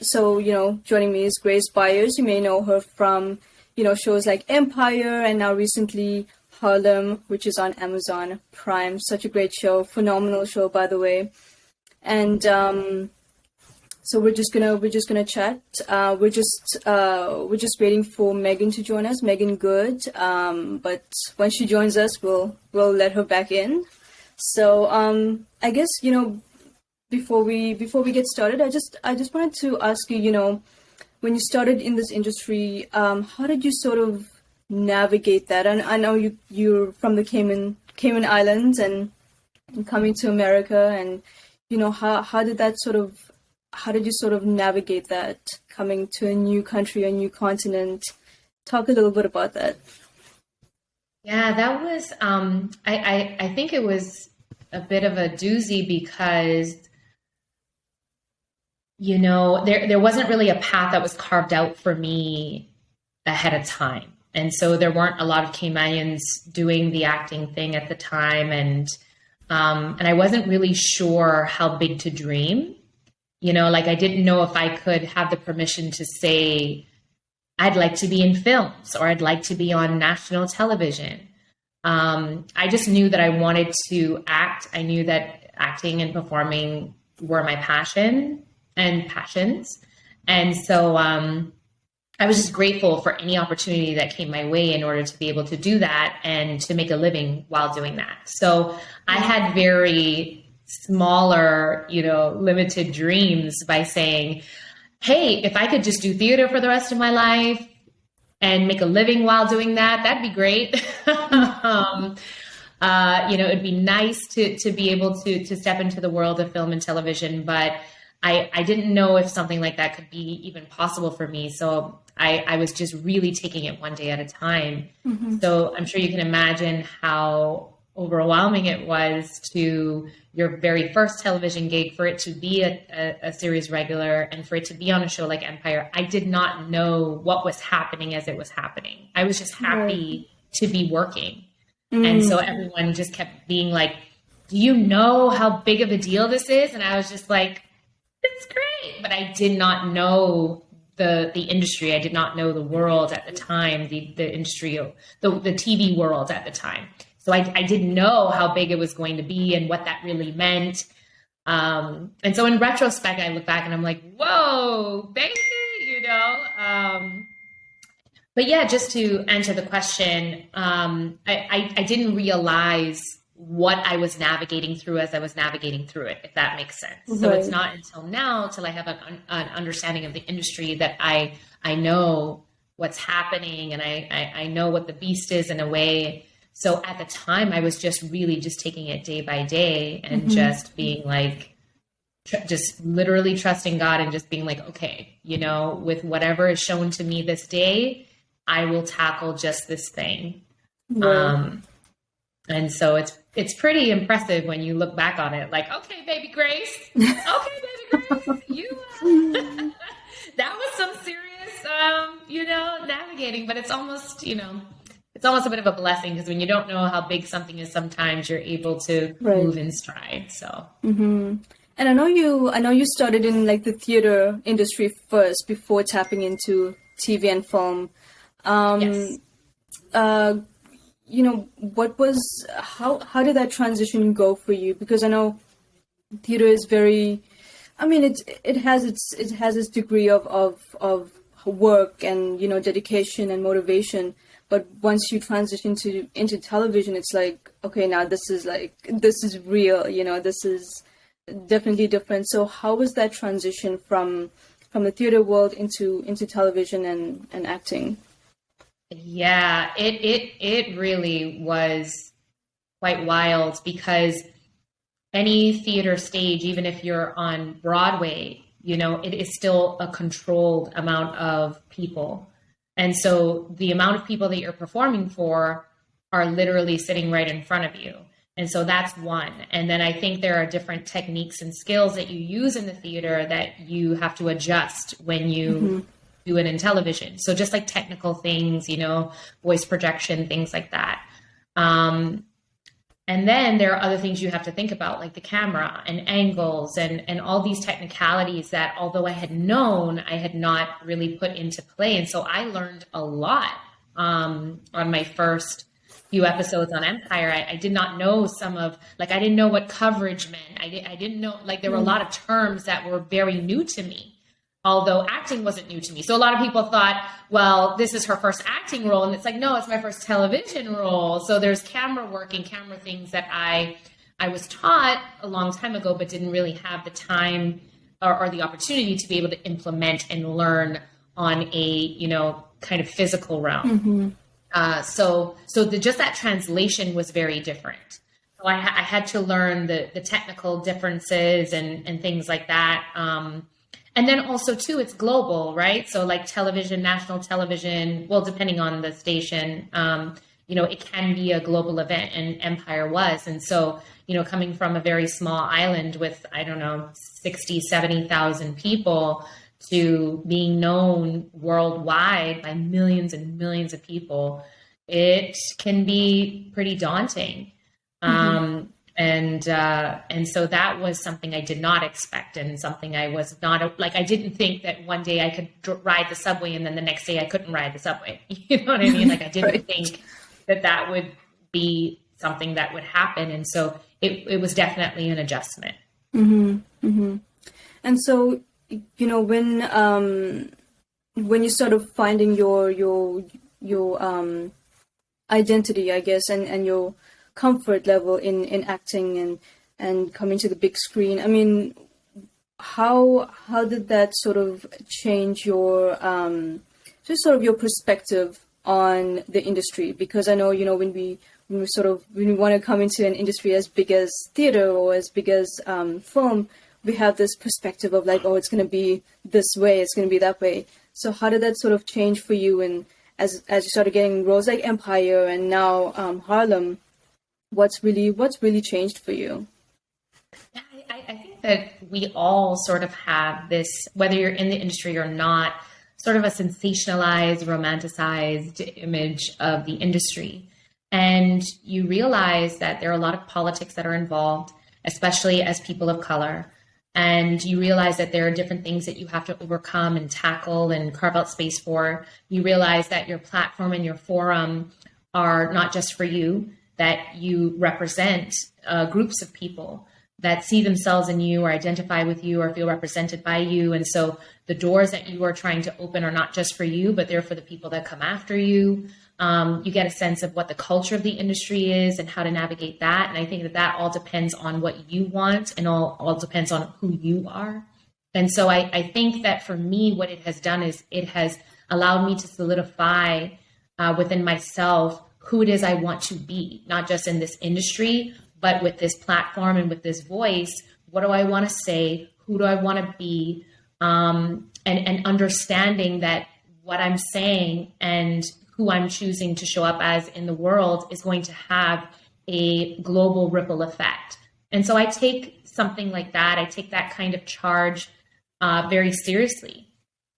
So, joining me is Grace Byers. You may know her from, shows like Empire and now recently Harlem, which is on Amazon Prime. Such a great show, phenomenal show, by the way. And so we're just gonna chat. We're just waiting for Meagan to join us, Meagan Good. But when she joins us, we'll let her back in. So I guess before we get started, I just wanted to ask you, when you started in this industry, how did you sort of navigate that? And I know you're from the Cayman Islands and coming to America, and how did you sort of navigate that, coming to a new country, a new continent? Talk a little bit about that. Yeah, that was, I think it was a bit of a doozy because, there wasn't really a path that was carved out for me ahead of time. And so there weren't a lot of Caymanians doing the acting thing at the time. And I wasn't really sure how big to dream. I didn't know if I could have the permission to say, I'd like to be in films or I'd like to be on national television. I just knew that I wanted to act. I knew that acting and performing were my passions. And so I was just grateful for any opportunity that came my way in order to be able to do that and to make a living while doing that. So I had very smaller, limited dreams by saying, hey, if I could just do theater for the rest of my life and make a living while doing that, that'd be great. It'd be nice to be able to step into the world of film and television, but I didn't know if something like that could be even possible for me. So I was just really taking it one day at a time. Mm-hmm. So I'm sure you can imagine how overwhelming it was to your very first television gig, for it to be a series regular and for it to be on a show like Empire. I did not know what was happening as it was happening. I was just happy to be working. And so everyone just kept being like, do you know how big of a deal this is? And I was just like, it's great. But I did not know the industry. I did not know the world at the time, the industry, the TV world at the time. So I didn't know how big it was going to be and what that really meant. And so in retrospect, I look back and I'm like, whoa, baby, But yeah, just to answer the question, I didn't realize what I was navigating through as I was navigating through it, if that makes sense. Right. So it's not until now, till I have an understanding of the industry, that I know what's happening and I know what the beast is in a way. So at the time, I was just really just taking it day by day and just being like, just literally trusting God and just being like, okay, with whatever is shown to me this day, I will tackle just this thing. Right. And so it's pretty impressive when you look back on it, like, okay, baby Grace, you, that was some serious, navigating, but it's almost, it's almost a bit of a blessing, because when you don't know how big something is, sometimes you're able to move in stride. So. Mm-hmm. And I know you started in like the theater industry first before tapping into TV and film. Yes. How did that transition go for you? Because I know theater is very, it has its degree of work and, dedication and motivation. But once you transition into television, it's like, okay, now this is real, this is definitely different. So how was that transition from the theater world into television and acting? Yeah, it really was quite wild, because any theater stage, even if you're on Broadway, it is still a controlled amount of people. And so the amount of people that you're performing for are literally sitting right in front of you. And so that's one. And then I think there are different techniques and skills that you use in the theater that you have to adjust when you do it in television. So just like technical things, voice projection, things like that. And then there are other things you have to think about, like the camera and angles and all these technicalities that, although I had known, I had not really put into play. And so I learned a lot on my first few episodes on Empire. I did not know I didn't know what coverage meant. I didn't know, like, there were a lot of terms that were very new to me, although acting wasn't new to me. So a lot of people thought, well, this is her first acting role. And it's like, no, it's my first television role. So there's camera work and camera things that I was taught a long time ago, but didn't really have the time or the opportunity to be able to implement and learn on a, kind of physical realm. So just that translation was very different. So I had to learn the technical differences and things like that. And then also too, it's global, right? So like television, national television, well, depending on the station, it can be a global event, and Empire was. And so, coming from a very small island with, 60, 70,000 people to being known worldwide by millions and millions of people, it can be pretty daunting. And so that was something I did not expect, and something I was not, I didn't think that one day I could ride the subway and then the next day I couldn't ride the subway. You know what I mean? Like, I didn't think that would be something that would happen. And so it was definitely an adjustment. And so, when you started finding your identity, I guess, and your comfort level in acting and coming to the big screen, I mean, how did that sort of change your just sort of your perspective on the industry? Because I know, when we want to come into an industry as big as theater or as big as film, we have this perspective of like, oh, it's going to be this way, it's going to be that way. So how did that sort of change for you? And as you started getting roles like Empire and now Harlem, what's really changed for you? Yeah, I think that we all sort of have this, whether you're in the industry or not, sort of a sensationalized, romanticized image of the industry. And you realize that there are a lot of politics that are involved, especially as people of color. And you realize that there are different things that you have to overcome and tackle and carve out space for. You realize that your platform and your forum are not just for you, that you represent groups of people that see themselves in you or identify with you or feel represented by you. And so the doors that you are trying to open are not just for you, but they're for the people that come after you. You get a sense of what the culture of the industry is and how to navigate that. And I think that all depends on what you want, and all depends on who you are. And so I think that for me, what it has done is it has allowed me to solidify within myself who it is I want to be, not just in this industry, but with this platform and with this voice. What do I want to say? Who do I want to be? And understanding that what I'm saying and who I'm choosing to show up as in the world is going to have a global ripple effect. And so I take something like that, I take that kind of charge very seriously.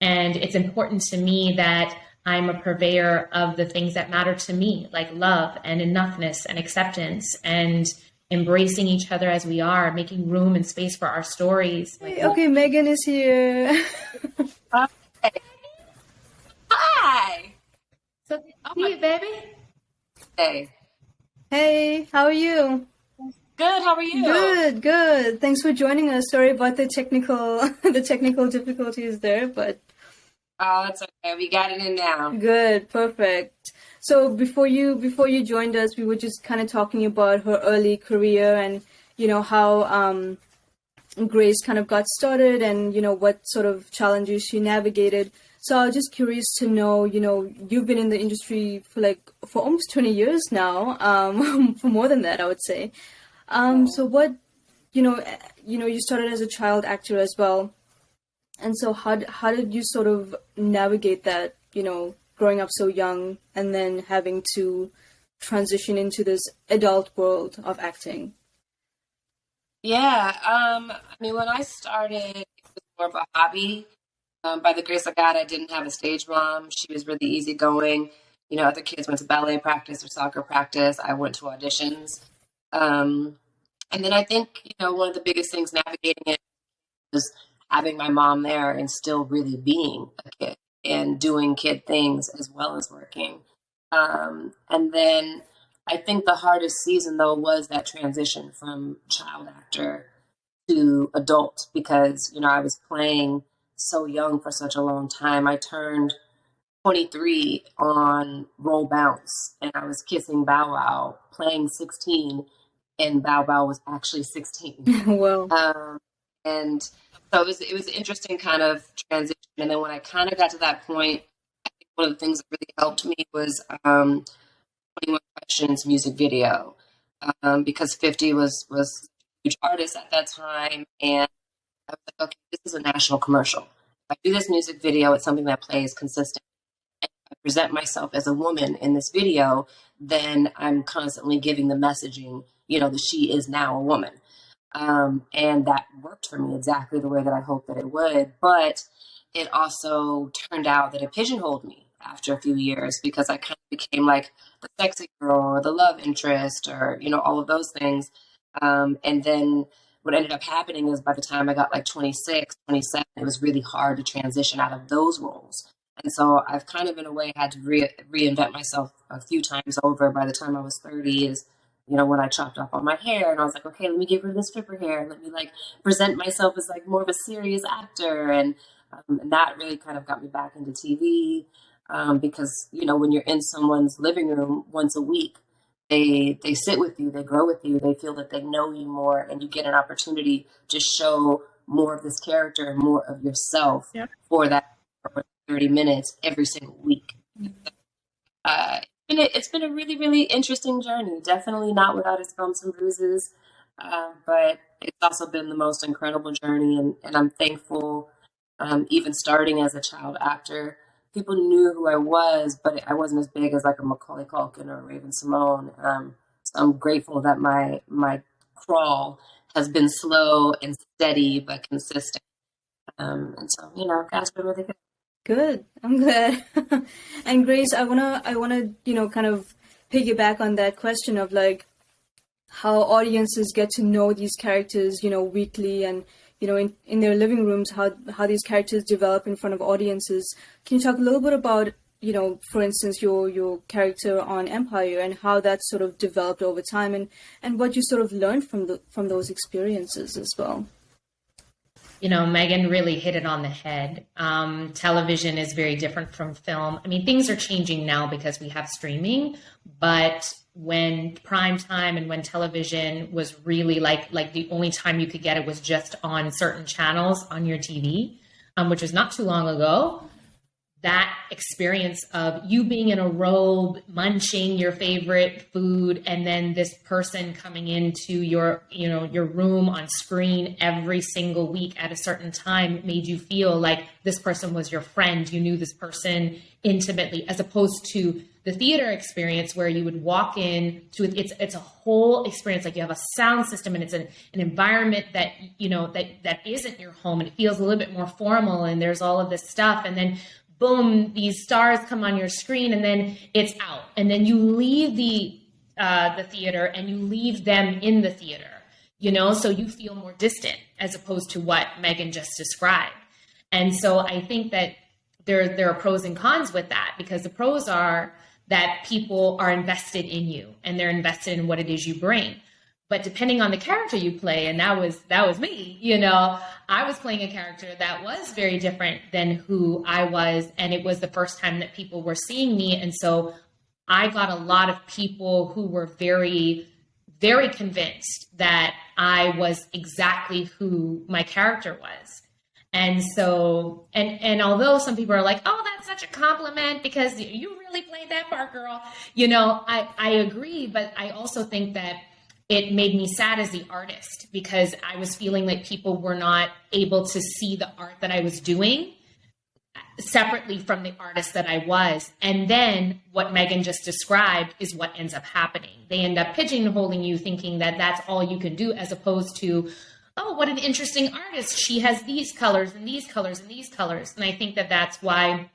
And it's important to me that I'm a purveyor of the things that matter to me, like love and enoughness and acceptance and embracing each other as we are, making room and space for our stories. Okay, Megan is here. Hi. So, see you, baby. Hey. Hey, how are you? Good. How are you? Good. Thanks for joining us. Sorry about the technical difficulties there, but Oh, that's okay. We got it in now. good, perfect. So before you joined us, we were just kind of talking about her early career and how Grace kind of got started and what sort of challenges she navigated. So I was just curious to know, you've been in the industry for almost 20 years now, for more than that, I would say. So what, you started as a child actor as well. And so how did you sort of navigate that, growing up so young and then having to transition into this adult world of acting? Yeah. When I started, it was more of a hobby. By the grace of God, I didn't have a stage mom. She was really easygoing. Other kids went to ballet practice or soccer practice. I went to auditions. And then I think, one of the biggest things navigating it was having my mom there and still really being a kid and doing kid things as well as working. And then I think the hardest season, though, was that transition from child actor to adult because, I was playing so young for such a long time. I turned 23 on Roll Bounce and I was kissing Bow Wow, playing 16, and Bow Wow was actually 16. Well, And so it was an interesting kind of transition. And then when I kind of got to that point, I think one of the things that really helped me was 21 Questions music video, because 50 was a huge artist at that time. And I was like, okay, this is a national commercial. If I do this music video, it's something that plays consistent. And if I present myself as a woman in this video, then I'm constantly giving the messaging, that she is now a woman. And that worked for me exactly the way that I hoped that it would. But it also turned out that it pigeonholed me after a few years because I kind of became like the sexy girl or the love interest or, all of those things. And then what ended up happening is by the time I got like 26, 27, it was really hard to transition out of those roles. And so I've kind of in a way had to reinvent myself a few times over. By the time I was 30 is, when I chopped off all my hair and I was like, okay, let me get rid of the stripper hair. Let me like present myself as like more of a serious actor. And that really kind of got me back into TV. Because, when you're in someone's living room once a week, they sit with you, they grow with you, they feel that they know you more, and you get an opportunity to show more of this character and more of yourself for that 30 minutes every single week. It's been a really, really interesting journey. Definitely not without its bumps and bruises, but it's also been the most incredible journey, and I'm thankful. Even starting as a child actor, people knew who I was, but I wasn't as big as like a Macaulay Culkin or a Raven Simone. So I'm grateful that my crawl has been slow and steady but consistent. And so, God's been really good. good. I'm glad. And Grace, I wanna, kind of piggyback on that question of like how audiences get to know these characters, weekly and, in their living rooms, how these characters develop in front of audiences. Can you talk a little bit about, for instance, your character on Empire and how that sort of developed over time and what you sort of learned from those experiences as well? Megan really hit it on the head. Television is very different from film. I mean, things are changing now because we have streaming, but when prime time and when television was really like the only time you could get it was just on certain channels on your TV, which was not too long ago. That experience of you being in a robe, munching your favorite food, and then this person coming into your room on screen every single week at a certain time made you feel like this person was your friend. You knew this person intimately, as opposed to the theater experience where you would walk in to it's a whole experience. Like you have a sound system and it's an environment that, that isn't your home, and it feels a little bit more formal, and there's all of this stuff. And then boom, these stars come on your screen, and then it's out. And then you leave the theater and you leave them in the theater, so you feel more distant as opposed to what Megan just described. And so I think that there are pros and cons with that, because the pros are that people are invested in you and they're invested in what it is you bring. But depending on the character you play, and that was me, I was playing a character that was very different than who I was. And it was the first time that people were seeing me. And so I got a lot of people who were very, very convinced that I was exactly who my character was. And so, and although some people are like, oh, that's such a compliment because you really played that part, girl. I agree. But I also think that it made me sad as the artist because I was feeling like people were not able to see the art that I was doing separately from the artist that I was. And then what Megan just described is what ends up happening. They end up pigeonholing you, thinking that that's all you can do, as opposed to, oh, what an interesting artist. She has these colors and these colors and these colors. And I think that that's why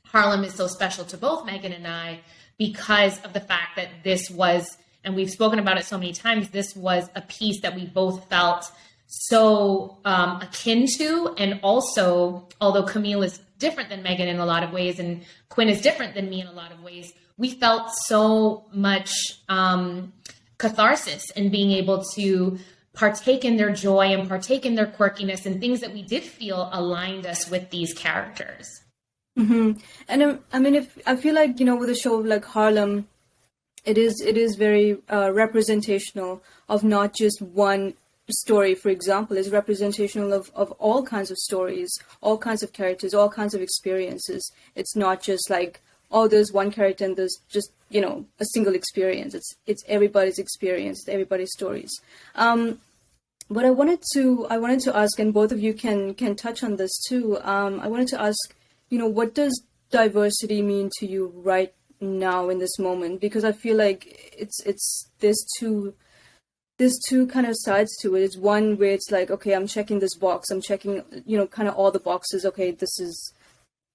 Harlem is so special to both Megan and I, because of the fact that this was and we've spoken about it so many times, this was a piece that we both felt so akin to. And also, although Camille is different than Meagan in a lot of ways, and Quinn is different than me in a lot of ways, we felt so much catharsis in being able to partake in their joy and partake in their quirkiness and things that we did feel aligned us with these characters. Mm-hmm. And I mean, if I feel like, with a show like Harlem, it is very representational of not just one story. For example, it's representational of all kinds of stories, all kinds of characters, all kinds of experiences. It's not just like, oh, there's one character and there's just, a single experience. It's everybody's experience, it's everybody's stories. But I wanted to ask, and both of you can touch on this too. I wanted to ask, what does diversity mean to you right now in this moment? Because I feel like there's two kind of sides to it. It's one where it's like, okay, I'm checking this box. I'm checking, kind of all the boxes. Okay, this is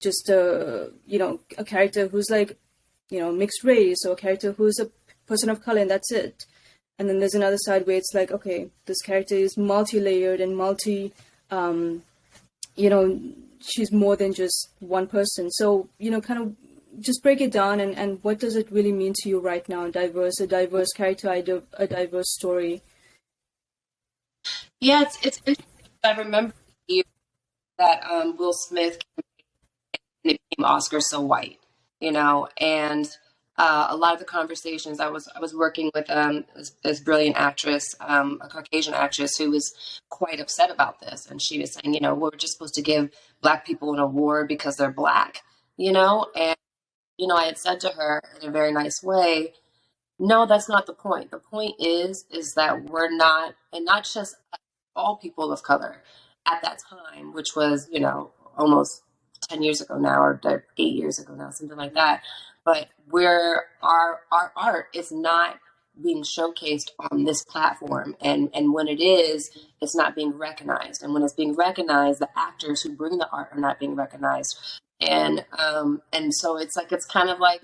just a character who's like, mixed race, or a character who's a person of color, and that's it. And then there's another side where it's like, okay, this character is multi-layered and she's more than just one person. So, kind of just break it down and what does it really mean to you right now? A diverse character, a diverse story. Yeah, it's interesting. I remember that Will Smith became Oscar So White, and a lot of the conversations I was working with this brilliant actress, a Caucasian actress who was quite upset about this, and she was saying, we're just supposed to give Black people an award because they're Black, and I had said to her in a very nice way, no, that's not the point. The point is that we're not, and not just all people of color at that time, which was, almost 10 years ago now, or 8 years ago now, something like that. But where our art is not being showcased on this platform. And when it is, it's not being recognized. And when it's being recognized, the actors who bring the art are not being recognized. And so it's kind of like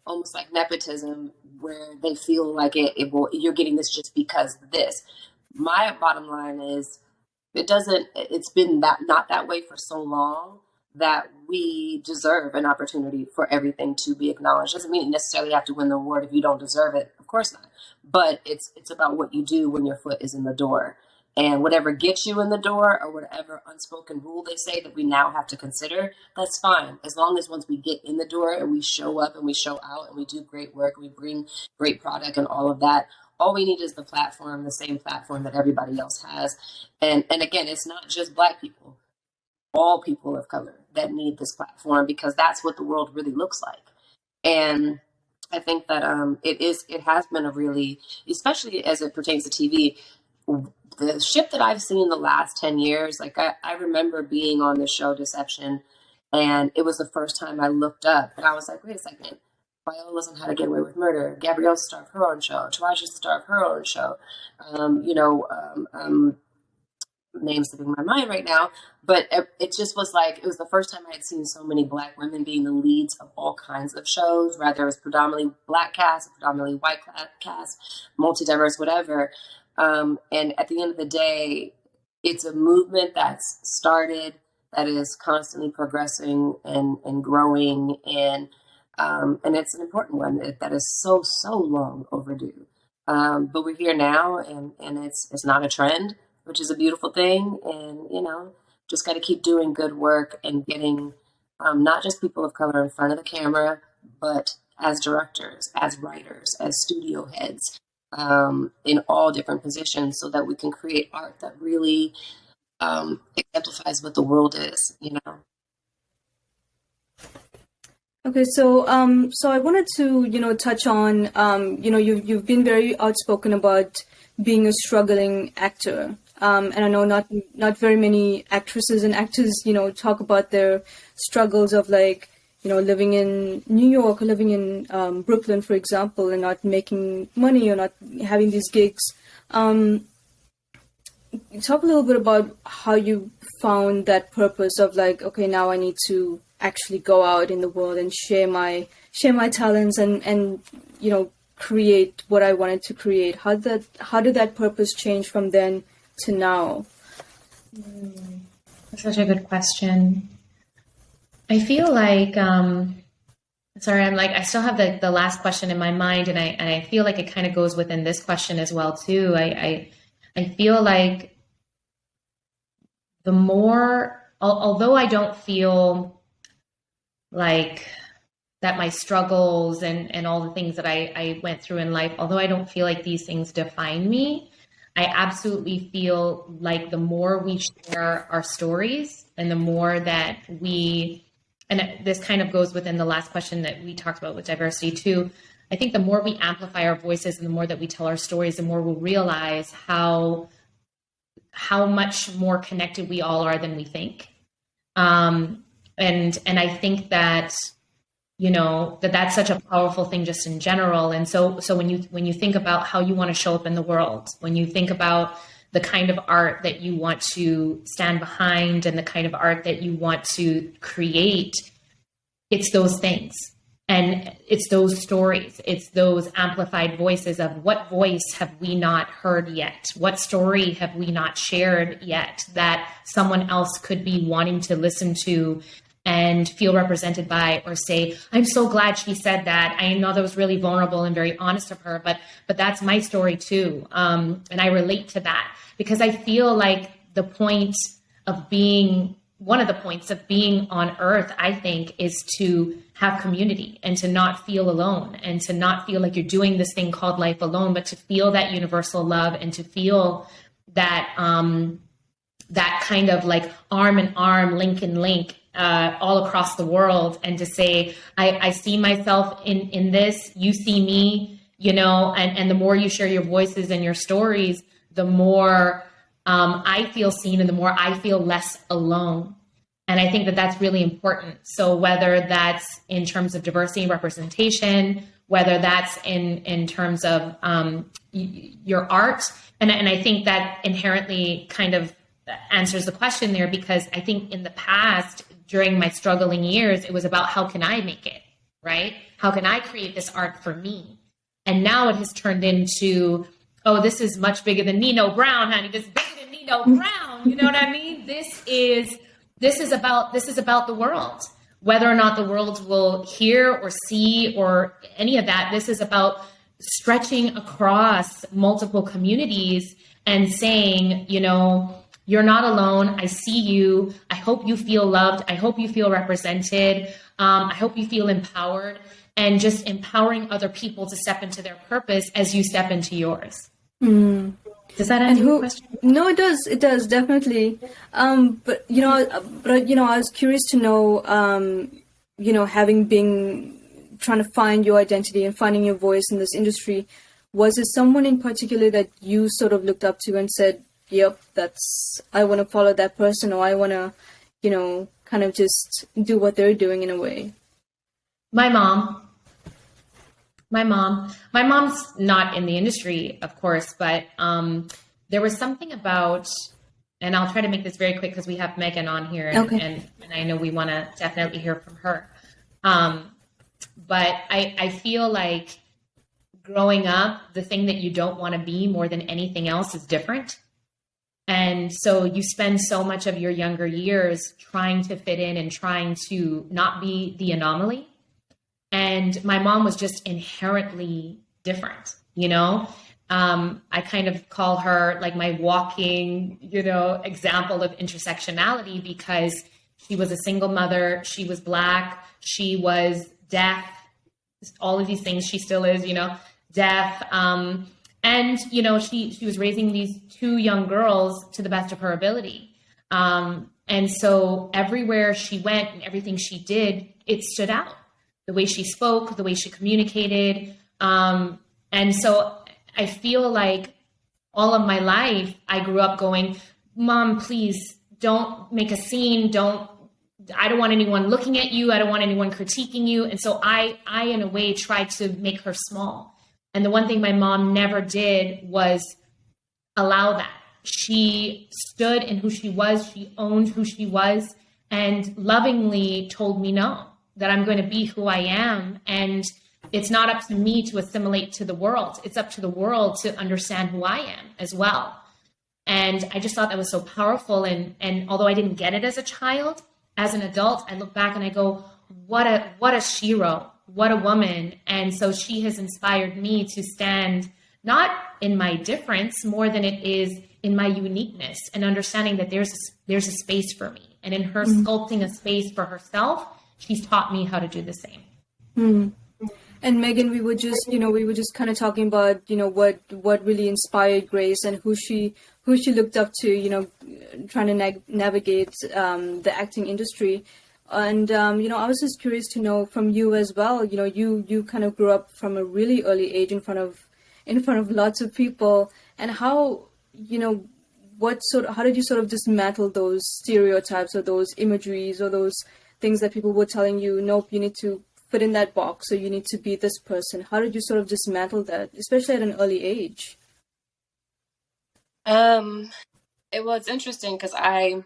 almost like nepotism, where they feel like you're getting this just because of this. My bottom line is it's been not that way for so long that we deserve an opportunity for everything to be acknowledged. Doesn't mean you necessarily have to win the award if you don't deserve it. Of course not. But it's about what you do when your foot is in the door. And whatever gets you in the door, or whatever unspoken rule they say that we now have to consider, that's fine. As long as once we get in the door and we show up and we show out and we do great work, and we bring great product and all of that, all we need is the platform, the same platform that everybody else has. And again, it's not just Black people, all people of color that need this platform, because that's what the world really looks like. And I think that it has been a really, especially as it pertains to TV, the shift that I've seen in the last 10 years, like I remember being on the show Deception, and it was the first time I looked up and I was like, wait a second, Viola was on How to Get Away with Murder. Gabrielle's the star of her own show. Taraji's the star of her own show. Names slipping my mind right now, but it just was like, it was the first time I had seen so many Black women being the leads of all kinds of shows, whether it was predominantly Black cast, predominantly white cast, multi-diverse, whatever. And at the end of the day, it's a movement that's started, that is constantly progressing and growing, and it's an important one that is so long overdue. But we're here now, and it's not a trend, which is a beautiful thing. And, just got to keep doing good work and getting not just people of color in front of the camera, but as directors, as writers, as studio heads, in all different positions, so that we can create art that really exemplifies what the world is, Okay, so I wanted to touch on you've been very outspoken about being a struggling actor, and I know not very many actresses and actors talk about their struggles of living in New York or living in Brooklyn, for example, and not making money or not having these gigs. Talk a little bit about how you found that purpose of okay, now I need to actually go out in the world and share my talents and create what I wanted to create? How did that purpose change from then to now? That's such a good question. I feel like, sorry, I still have the last question in my mind, and I feel like it kind of goes within this question as well too. I feel like the more, although I don't feel like that my struggles and all the things that I went through in life, although I don't feel like these things define me, I absolutely feel like the more we share our stories and the more that and this kind of goes within the last question that we talked about with diversity too, I think the more we amplify our voices and the more that we tell our stories, the more we'll realize how much more connected we all are than we think. And I think that, that's such a powerful thing just in general. And so when you think about how you want to show up in the world, when you think about the kind of art that you want to stand behind and the kind of art that you want to create, it's those things. And it's those stories. It's those amplified voices of what voice have we not heard yet? What story have we not shared yet that someone else could be wanting to listen to and feel represented by, or say, I'm so glad she said that. I know that was really vulnerable and very honest of her, but that's my story too. And I relate to that because I feel like one of the points of being on earth, I think, is to have community and to not feel alone and to not feel like you're doing this thing called life alone, but to feel that universal love and to feel that, that kind of like arm in arm, link in link, all across the world, and to say, I see myself in this, you see me, and the more you share your voices and your stories, the more I feel seen and the more I feel less alone. And I think that that's really important. So whether that's in terms of diversity and representation, whether that's in terms of your art, and I think that inherently kind of answers the question there, because I think in the past, during my struggling years, it was about how can I make it, right? How can I create this art for me? And now it has turned into, oh, this is much bigger than Nino Brown, honey. This is bigger than Nino Brown. You know what I mean? This is about the world. Whether or not the world will hear or see or any of that, this is about stretching across multiple communities and saying, you're not alone. I see you. I hope you feel loved. I hope you feel represented. I hope you feel empowered, and just empowering other people to step into their purpose as you step into yours. Mm. Does that answer your question? No, it does. It does, definitely. But I was curious to know, having been trying to find your identity and finding your voice in this industry, was it someone in particular that you sort of looked up to and said, yep, I want to follow that person, or I want to, kind of just do what they're doing in a way? My mom. My mom's not in the industry, of course, but there was something about, and I'll try to make this very quick because we have Megan on here, and I know we want to definitely hear from her. But I feel like growing up, the thing that you don't want to be more than anything else is different. And so you spend so much of your younger years trying to fit in and trying to not be the anomaly. And my mom was just inherently different, I kind of call her like my walking, example of intersectionality, because she was a single mother. She was Black. She was deaf. All of these things. She still is, deaf. And, she was raising these two young girls to the best of her ability. And so everywhere she went and everything she did, it stood out. The way she spoke, the way she communicated. And so I feel like all of my life, I grew up going, Mom, please don't make a scene. I don't want anyone looking at you. I don't want anyone critiquing you. And so I in a way, tried to make her small. And the one thing my mom never did was allow that. She stood in who she was. She owned who she was, and lovingly told me no, that I'm going to be who I am. And it's not up to me to assimilate to the world. It's up to the world to understand who I am as well. And I just thought that was so powerful. And although I didn't get it as a child, as an adult, I look back and I go, what a shero, what a woman. And so she has inspired me to stand not in my difference more than it is in my uniqueness, and understanding that there's a space for me. And in her sculpting a space for herself, she's taught me how to do the same. Mm. And Meagan, we were just kind of talking about, what really inspired Grace and who she looked up to, trying to navigate the acting industry. And, I was just curious to know from you as well, you kind of grew up from a really early age in front of lots of people, and how did you sort of dismantle those stereotypes or those imageries or those things that people were telling you, nope, you need to fit in that box, or you need to be this person? How did you sort of dismantle that, especially at an early age? It's interesting because I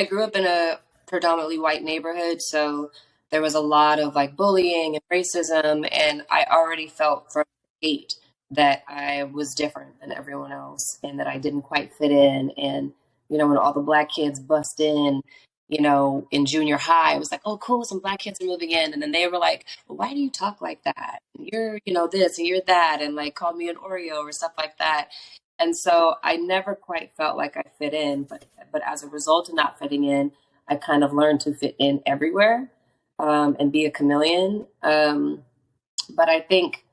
grew up in a predominantly white neighborhood, so there was a lot of like bullying and racism, and I already felt from the gate that I was different than everyone else and that I didn't quite fit in. And, when all the Black kids bust in, in junior high, it was like, oh, cool, some Black kids are moving in. And then they were like, well, why do you talk like that? You're, this and you're that, and like called me an Oreo or stuff like that. And so I never quite felt like I fit in, but as a result of not fitting in, I kind of learned to fit in everywhere, and be a chameleon. But I think,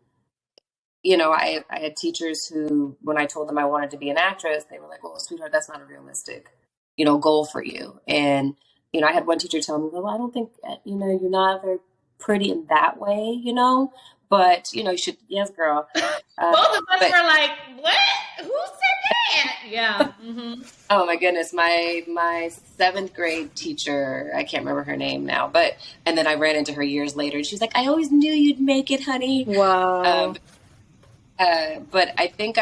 I had teachers who, when I told them I wanted to be an actress, they were like, well, sweetheart, that's not a realistic, goal for you. And, I had one teacher tell me, well, I don't think, you're not very pretty in that way, but, you should, yes, girl. Both of us were like, what? Who said that? Yeah. Mm-hmm. Oh my goodness. My 7th grade teacher, I can't remember her name now, and then I ran into her years later and she's like, I always knew you'd make it, honey. Wow. But I think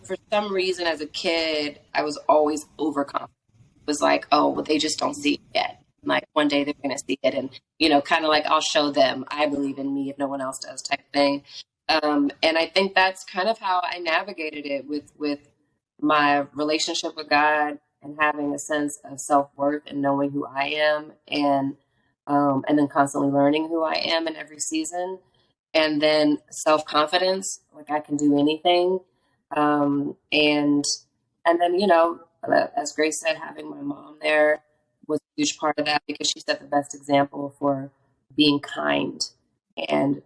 for some reason as a kid, I was always overconfident. It was like, oh, well, they just don't see it yet. Like one day they're going to see it. And, kind of like, I'll show them, I believe in me if no one else does type thing. And I think that's kind of how I navigated it with my relationship with God, and having a sense of self-worth and knowing who I am, and then constantly learning who I am in every season. And then self-confidence, like I can do anything. And then, as Grace said, having my mom there was a huge part of that, because she set the best example for being kind, and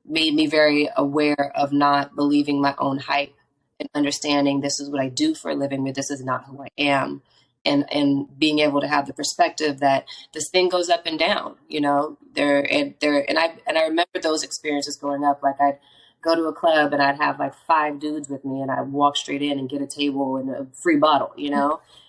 made me very aware of not believing my own hype, and understanding this is what I do for a living, but this is not who I am. And being able to have the perspective that this thing goes up and down, and I remember those experiences growing up. Like I'd go to a club and I'd have like 5 dudes with me, and I'd walk straight in and get a table and a free bottle,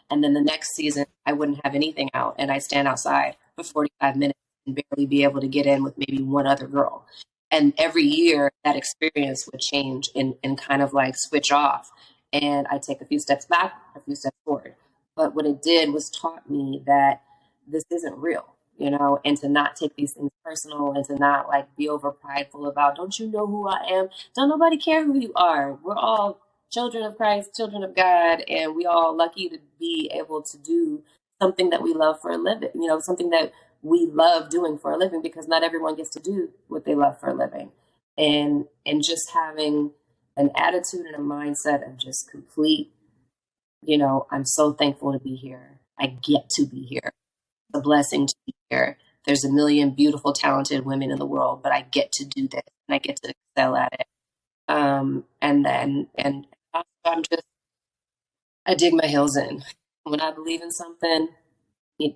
and then the next season I wouldn't have anything out, and I'd stand outside for 45 minutes and barely be able to get in with maybe one other girl. And every year that experience would change and kind of like switch off, and I'd take a few steps back, a few steps forward. But what it did was taught me that this isn't real, and to not take these things personal, and to not like be over prideful about, don't you know who I am? Don't nobody care who you are. We're all children of Christ, children of God, and we all lucky to be able to do something that we love for a living, something that we love doing for a living, because not everyone gets to do what they love for a living. And just having an attitude and a mindset of just complete, I'm so thankful to be here. I get to be here. It's a blessing to be here. There's a million beautiful, talented women in the world, but I get to do this and I get to excel at it. And also I dig my heels in. When I believe in something,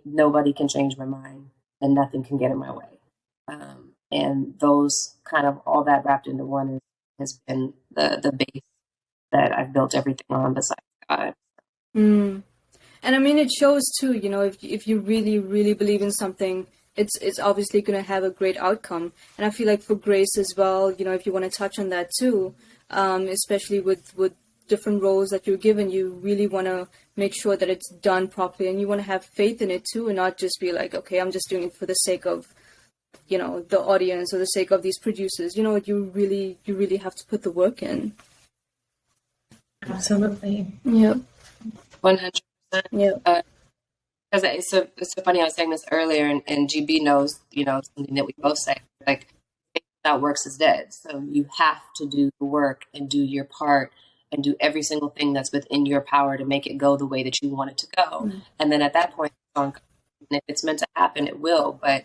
nobody can change my mind, and nothing can get in my way. And those kind of all that wrapped into one has been the base that I've built everything on besides God. Mm. And I mean, it shows too, if you really, really believe in something, it's obviously going to have a great outcome. And I feel like for Grace as well, if you want to touch on that too, especially with different roles that you're given, you really want to make sure that it's done properly, and you want to have faith in it too, and not just be like, okay, I'm just doing it for the sake of the audience or the sake of these producers. You really have to put the work in. Absolutely. Yeah. 100%. Yeah. Because it's so funny. I was saying this earlier, and GB knows, something that we both say, like, without works is dead. So you have to do the work and do your part and do every single thing that's within your power to make it go the way that you want it to go. Mm-hmm. And then at that point, and if it's meant to happen, it will. But,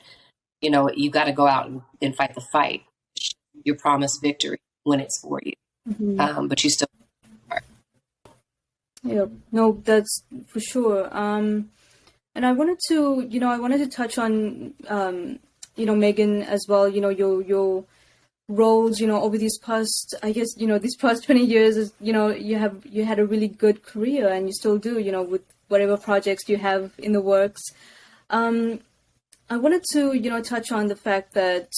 you got to go out and fight the fight. You promise victory when it's for you. Mm-hmm. But you still. Yeah, no, that's for sure. And I wanted to touch on, Meagan as well, your roles, over these past, I guess, these past 20 years, you had a really good career, and you still do, with whatever projects you have in the works. I wanted to, touch on the fact that,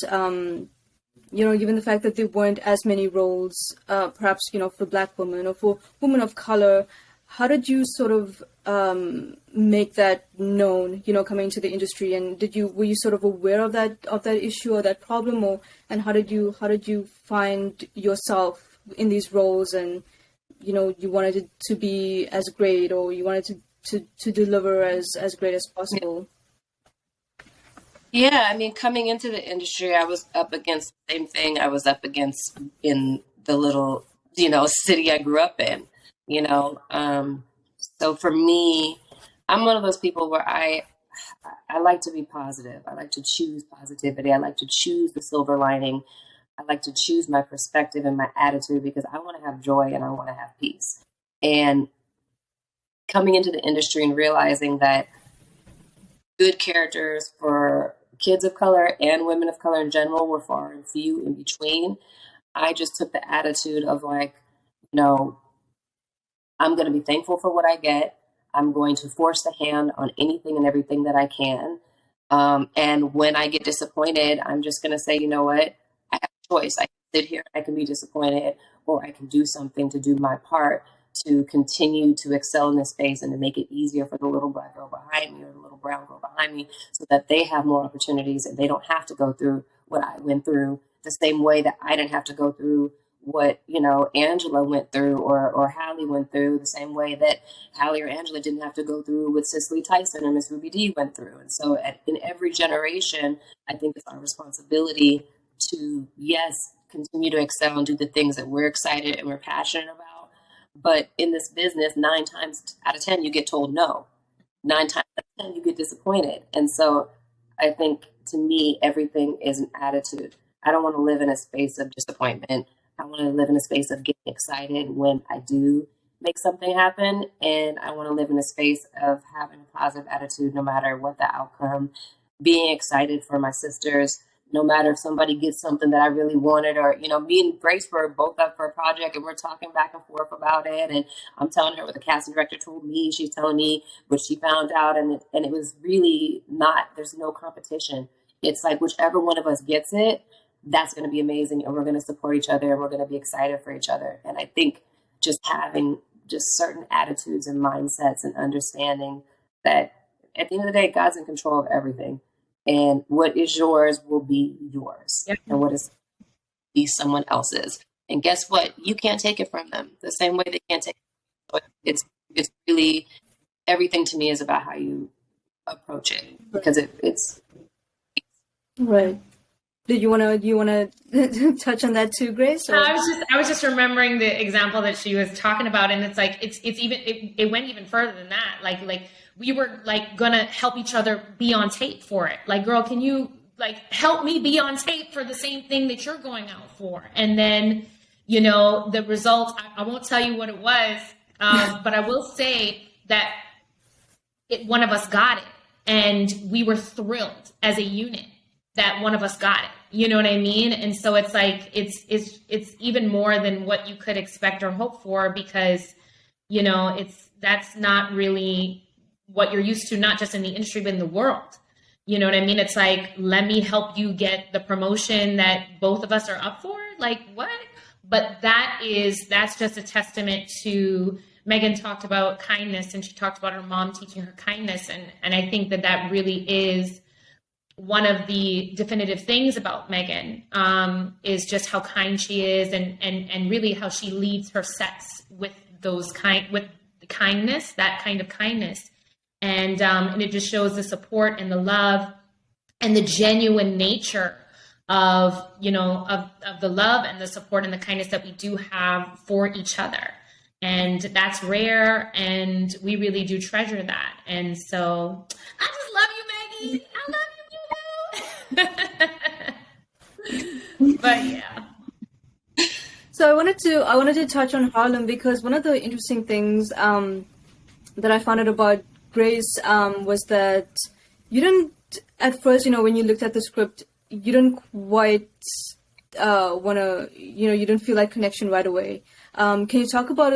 given the fact that there weren't as many roles, perhaps, for Black women or for women of color, how did you sort of make that known, coming into the industry? And were you sort of aware of that issue or that problem, and how did you find yourself in these roles, and you wanted it to be as great, or you wanted to deliver as great as possible? Yeah, I mean, coming into the industry, I was up against the same thing I was up against in the little, city I grew up in. So for me, I'm one of those people where I like to be positive. I like to choose positivity. I like to choose the silver lining. I like to choose my perspective and my attitude, because I want to have joy and I want to have peace. And coming into the industry and realizing that good characters for kids of color and women of color in general were far and few in between, I just took the attitude of like, I'm going to be thankful for what I get. I'm going to force the hand on anything and everything that I can. And when I get disappointed, I'm just going to say, you know what? I have a choice. I can sit here, I can be disappointed, or I can do something to do my part to continue to excel in this space and to make it easier for the little Black girl behind me or the little brown girl behind me, so that they have more opportunities and they don't have to go through what I went through, the same way that I didn't have to go through what, Angela went through or Hallie went through, the same way that Hallie or Angela didn't have to go through what Cicely Tyson or Miss Ruby Dee went through. And so in every generation, I think it's our responsibility to, yes, continue to excel and do the things that we're excited and we're passionate about. But in this business, 9 times out of 10, you get told no. 9 times out of 10, you get disappointed. And so I think, to me, everything is an attitude. I don't want to live in a space of disappointment. I want to live in a space of getting excited when I do make something happen. And I want to live in a space of having a positive attitude, no matter what the outcome, being excited for my sisters, no matter if somebody gets something that I really wanted, or, me and Grace were both up for a project and we're talking back and forth about it. And I'm telling her what the casting director told me. She's telling me what she found out. And it was really not, there's no competition. It's like whichever one of us gets it, that's going to be amazing, and we're going to support each other, and we're going to be excited for each other. And I think just having just certain attitudes and mindsets and understanding that at the end of the day, God's in control of everything, and what is yours will be yours. Yep. And what is be someone else's. And guess what? You can't take it from them the same way they can't take it. It's really, everything to me is about how you approach it, because it's right. Do you want to touch on that too, Grace? Or? I was just remembering the example that she was talking about, and it's like it went even further than that. Like we were like gonna help each other be on tape for it. Like, girl, can you like help me be on tape for the same thing that you're going out for? And then the result. I won't tell you what it was, but I will say that one of us got it, and we were thrilled as a unit that one of us got it. You know what I mean? And so it's like, it's even more than what you could expect or hope for, because, that's not really what you're used to, not just in the industry, but in the world. You know what I mean? It's like, let me help you get the promotion that both of us are up for. Like, what? But that's just a testament to, Meagan talked about kindness, and she talked about her mom teaching her kindness. And I think that really is one of the definitive things about Meagan is just how kind she is, and really how she leads her sets with kindness, that kind of kindness. And it just shows the support and the love and the genuine nature of the love and the support and the kindness that we do have for each other. And that's rare, and we really do treasure that. And so I just love you, Maggie. I love you. But yeah. So I wanted to touch on Harlem, because one of the interesting things that I found out about Grace was that you didn't, at first, when you looked at the script, you didn't quite want to, you didn't feel like connection right away. Can you talk about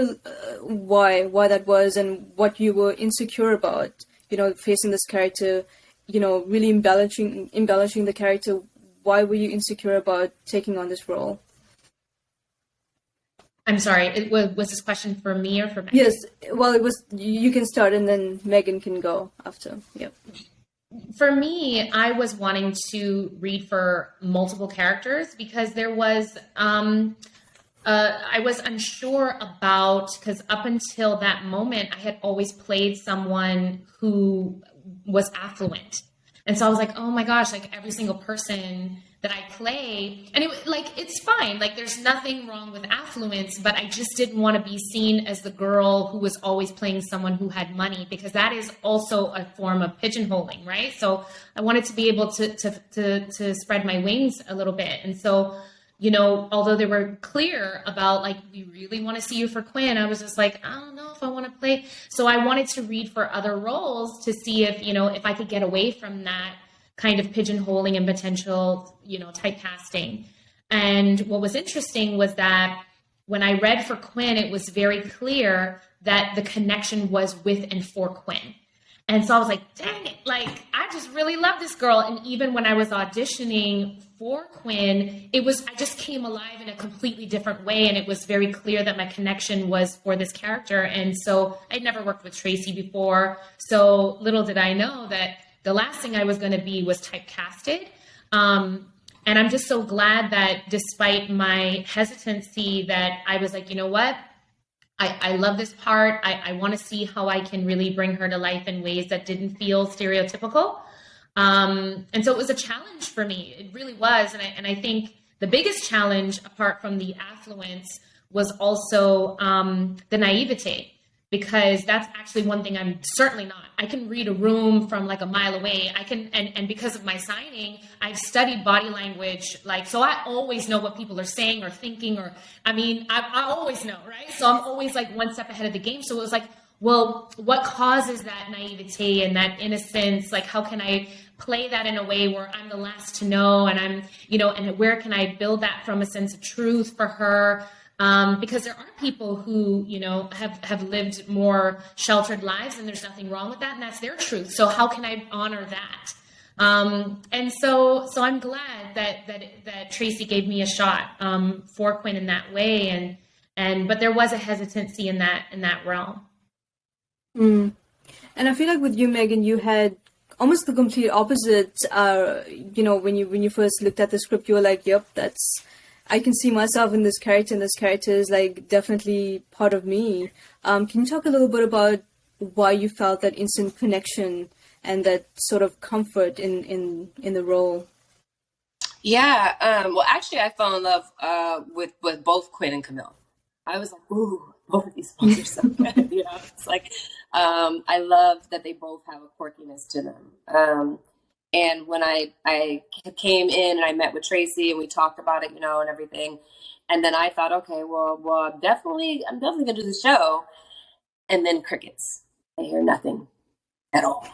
why that was, and what you were insecure about, facing this character, really embellishing the character? Why were you insecure about taking on this role? I'm sorry, was this question for me or for Meagan? Yes, well, it was, you can start and then Meagan can go after. Yep. For me, I was wanting to read for multiple characters, because there was, I was unsure about, because up until that moment, I had always played someone who was affluent. And so I was like, oh my gosh, like every single person that I play, and it's fine. Like there's nothing wrong with affluence, but I just didn't want to be seen as the girl who was always playing someone who had money, because that is also a form of pigeonholing, right? So I wanted to be able to spread my wings a little bit. And so, although they were clear about like, we really want to see you for Quinn, I was just like, I don't know if I want to play. So I wanted to read for other roles to see if, if I could get away from that kind of pigeonholing and potential, typecasting. And what was interesting was that when I read for Quinn, it was very clear that the connection was with and for Quinn. And so I was like, dang it, like, I just really love this girl. And even when I was auditioning for Quinn, I just came alive in a completely different way. And it was very clear that my connection was for this character. And so I'd never worked with Tracy before. So little did I know that the last thing I was going to be was typecasted. And I'm just so glad that despite my hesitancy, that I was like, you know what? I love this part. I want to see how I can really bring her to life in ways that didn't feel stereotypical. And so it was a challenge for me. It really was. And I think the biggest challenge, apart from the affluence, was also the naivete, because that's actually one thing I'm certainly not. I can read a room from like a mile away. I can, and because of my signing, I've studied body language, so I always know what people are saying or thinking, I always know, right? So I'm always like one step ahead of the game. So it was like, well, what causes that naivete and that innocence? Like, how can I play that in a way where I'm the last to know, and I'm, and where can I build that from a sense of truth for her? Because there are people who, have lived more sheltered lives, and there's nothing wrong with that, and that's their truth. So how can I honor that? And so I'm glad that Tracy gave me a shot for Quinn in that way, but there was a hesitancy in that realm. Mm. And I feel like with you, Meagan, you had almost the complete opposite. When you first looked at the script, you were like, "Yep, I can see myself in this character, and this character is like definitely part of me." Can you talk a little bit about why you felt that instant connection and that sort of comfort in the role? Yeah. Well, actually, I fell in love with both Quinn and Camille. I was like, ooh, both of these films are so good. It's like, I love that they both have a quirkiness to them. And when I came in and I met with Tracy and we talked about it, and everything, and then I thought, okay, well, I'm definitely gonna do the show. And then crickets. I hear nothing at all.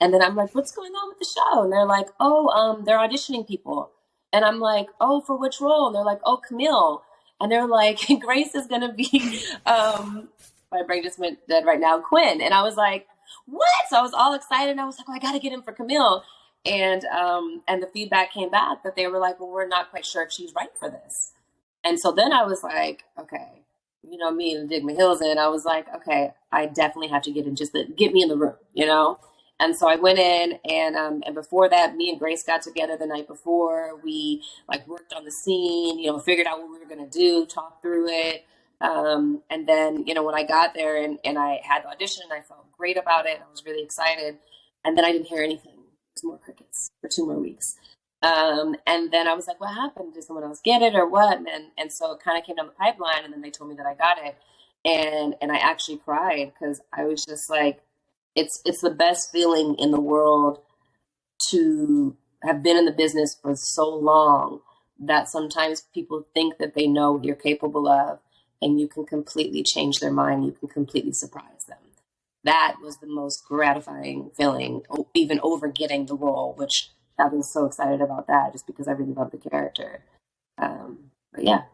And then I'm like, what's going on with the show? And they're like, oh, they're auditioning people. And I'm like, oh, for which role? And they're like, oh, Camille. And they're like, Grace is gonna be my brain just went dead right now, Quinn. And I was like, what? So I was all excited, and I was like, oh, I gotta get in for Camille. And the feedback came back that they were like, well, we're not quite sure if she's right for this. And so then I was like, okay, me and dig my heels in. I was like, okay, I definitely have to get in, just get me in the room, And so I went in, and before that, me and Grace got together the night before. We like worked on the scene, figured out what we were going to do, talked through it. And then, when I got there and I had the audition, I felt great about it. I was really excited. And then I didn't hear anything. It was more crickets for 2 more weeks. And then I was like, what happened? Did someone else get it or what? And so it kind of came down the pipeline, and then they told me that I got it. And I actually cried because I was just like, it's the best feeling in the world to have been in the business for so long that sometimes people think that they know what you're capable of, and you can completely change their mind. You can completely surprise them. That was the most gratifying feeling, even over getting the role, which I was so excited about that just because I really love the character. But yeah.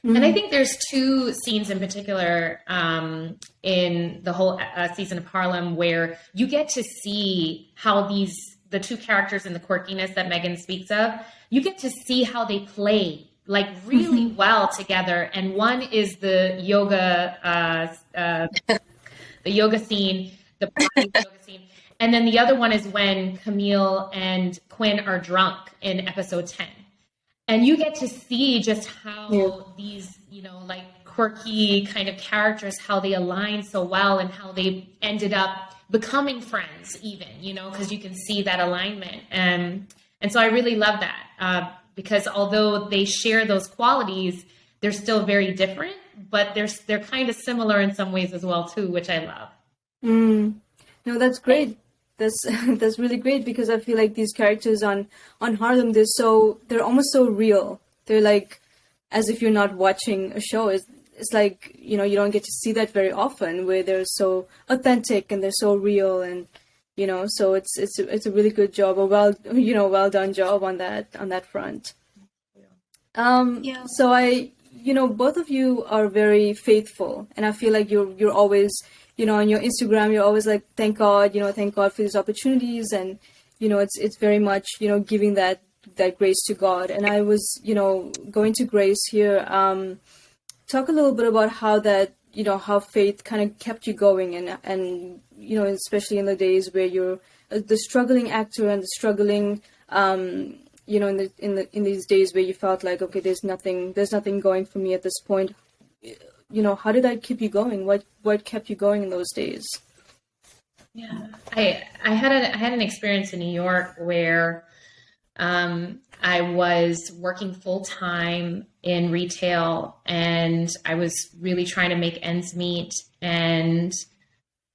And I think there's 2 scenes in particular in the whole season of Harlem where you get to see how the 2 characters and the quirkiness that Meagan speaks of, you get to see how they play like really well together. And one is the yoga scene, the party yoga scene. And then the other one is when Camille and Quinn are drunk in episode 10. And you get to see just how these, like quirky kind of characters, how they align so well and how they ended up becoming friends even, because you can see that alignment. And so I really love that because although they share those qualities, they're still very different, but they're kind of similar in some ways as well too, which I love. No, that's great. That's really great because I feel like these characters on Harlem, they're almost so real. They're like as if you're not watching a show. It's like, you don't get to see that very often where they're so authentic and they're so real, and so it's a really good job, a well done job on that front. So both of you are very faithful, and I feel like you're always, on your Instagram, you're always like, thank God for these opportunities. And, it's very much, giving that grace to God. And I was, going to Grace here, talk a little bit about how that, how faith kind of kept you going and, especially in the days where you're the struggling actor and the struggling, in these days where you felt like, okay, there's nothing going for me at this point. How did that keep you going? What kept you going in those days? Yeah, I had an experience in New York where I was working full time in retail, and I was really trying to make ends meet. And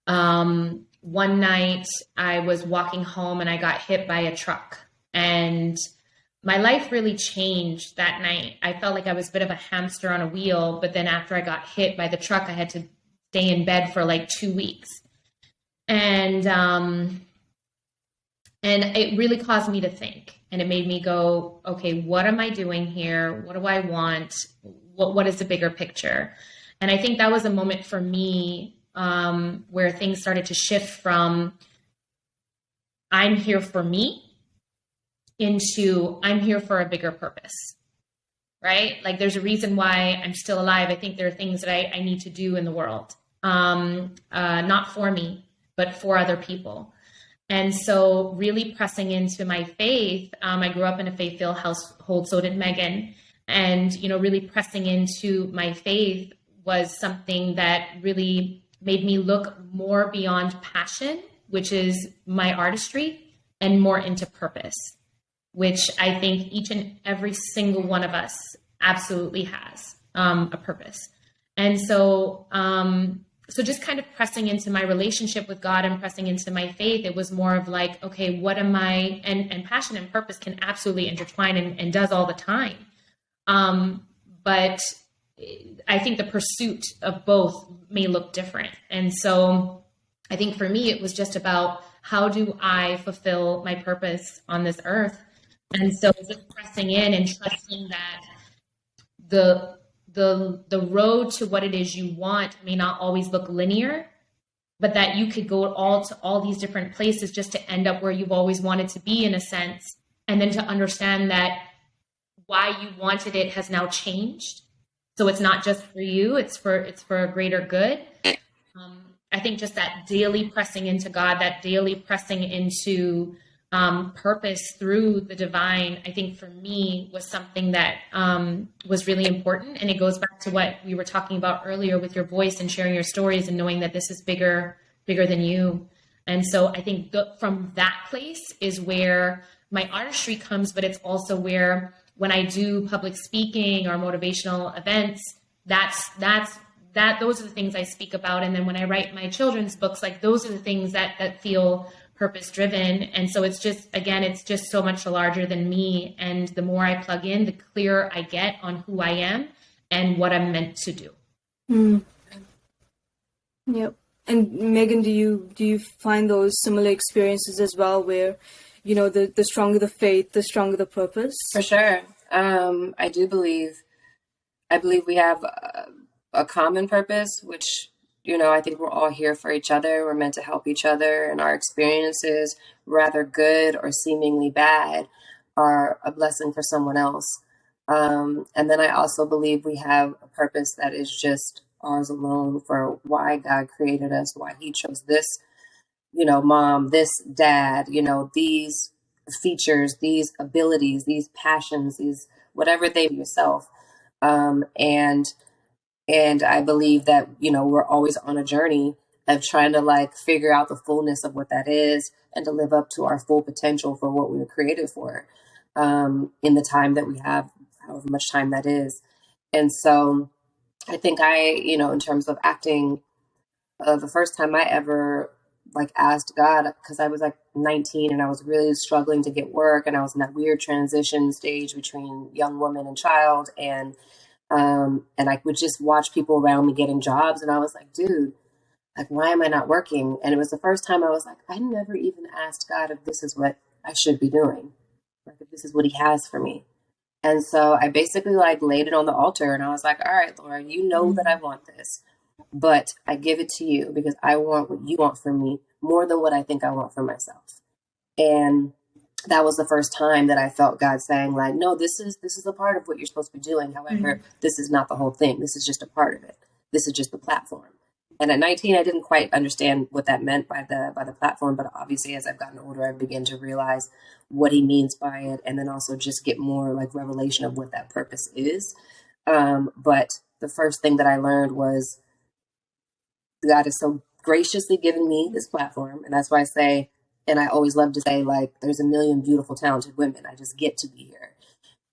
one night I was walking home and I got hit by a truck, and my life really changed that night. I felt like I was a bit of a hamster on a wheel, but then after I got hit by the truck, I had to stay in bed for like 2 weeks. And it really caused me to think, and it made me go, okay, what am I doing here? What do I want? What is the bigger picture? And I think that was a moment for me where things started to shift from I'm here for me into I'm here for a bigger purpose, right? Like there's a reason why I'm still alive. I think there are things that I need to do in the world, not for me, but for other people. And so really pressing into my faith, I grew up in a faith-filled household, so did Meagan. And, really pressing into my faith was something that really made me look more beyond passion, which is my artistry, and more into purpose, which I think each and every single one of us absolutely has a purpose. And so, so just kind of pressing into my relationship with God and pressing into my faith, it was more of like, okay, what am I, and passion and purpose can absolutely intertwine and does all the time. But I think the pursuit of both may look different. And so I think for me, it was just about how do I fulfill my purpose on this earth? And so just pressing in and trusting that the road to what it is you want may not always look linear, but that you could go to all these different places just to end up where you've always wanted to be, in a sense. And then to understand that why you wanted it has now changed. So it's not just for you, it's for a greater good. I think just that daily pressing into God, that daily pressing into purpose through the divine, I think for me was something that was really important. And it goes back to what we were talking about earlier with your voice and sharing your stories and knowing that this is bigger than you. And so I think from that place is where my artistry comes, but it's also where when I do public speaking or motivational events, those are the things I speak about. And then when I write my children's books, like those are the things that feel purpose driven. And so it's just, again, it's just so much larger than me. And the more I plug in, the clearer I get on who I am and what I'm meant to do. Mm. Yep. And Megan, do you find those similar experiences as well, where, you know, the stronger the faith, the stronger the purpose? For sure. I believe we have a common purpose, which, you know, I think we're all here for each other. We're meant to help each other, and our experiences, rather good or seemingly bad, are a blessing for someone else. And then I also believe we have a purpose that is just ours alone, for why God created us, why he chose this, you know, mom, this dad, you know, these features, these abilities, these passions, these whatever they yourself. And I believe that, you know, we're always on a journey of trying to like figure out the fullness of what that is and to live up to our full potential for what we were created for, in the time that we have, however much time that is. And so I think you know, in terms of acting, the first time I ever like asked God, because I was like 19 and I was really struggling to get work, and I was in that weird transition stage between young woman and child, and I would just watch people around me getting jobs, and I was like, dude, like, why am I not working? And it was the first time I was like, I never even asked God if this is what I should be doing, like if this is what he has for me. And so I basically like laid it on the altar, and I was like, all right, Lord, you know that I want this, but I give it to you because I want what you want for me more than what I think I want for myself. And that was the first time that I felt God saying like, no, this is a part of what you're supposed to be doing. However, this is not the whole thing. This is just a part of it. This is just the platform. And at 19, I didn't quite understand what that meant by the platform. But obviously, as I've gotten older, I began to realize what he means by it. And then also just get more like revelation of what that purpose is. But the first thing that I learned was God has so graciously given me this platform. And that's why I say, and I always love to say, like, there's a million beautiful, talented women. I just get to be here.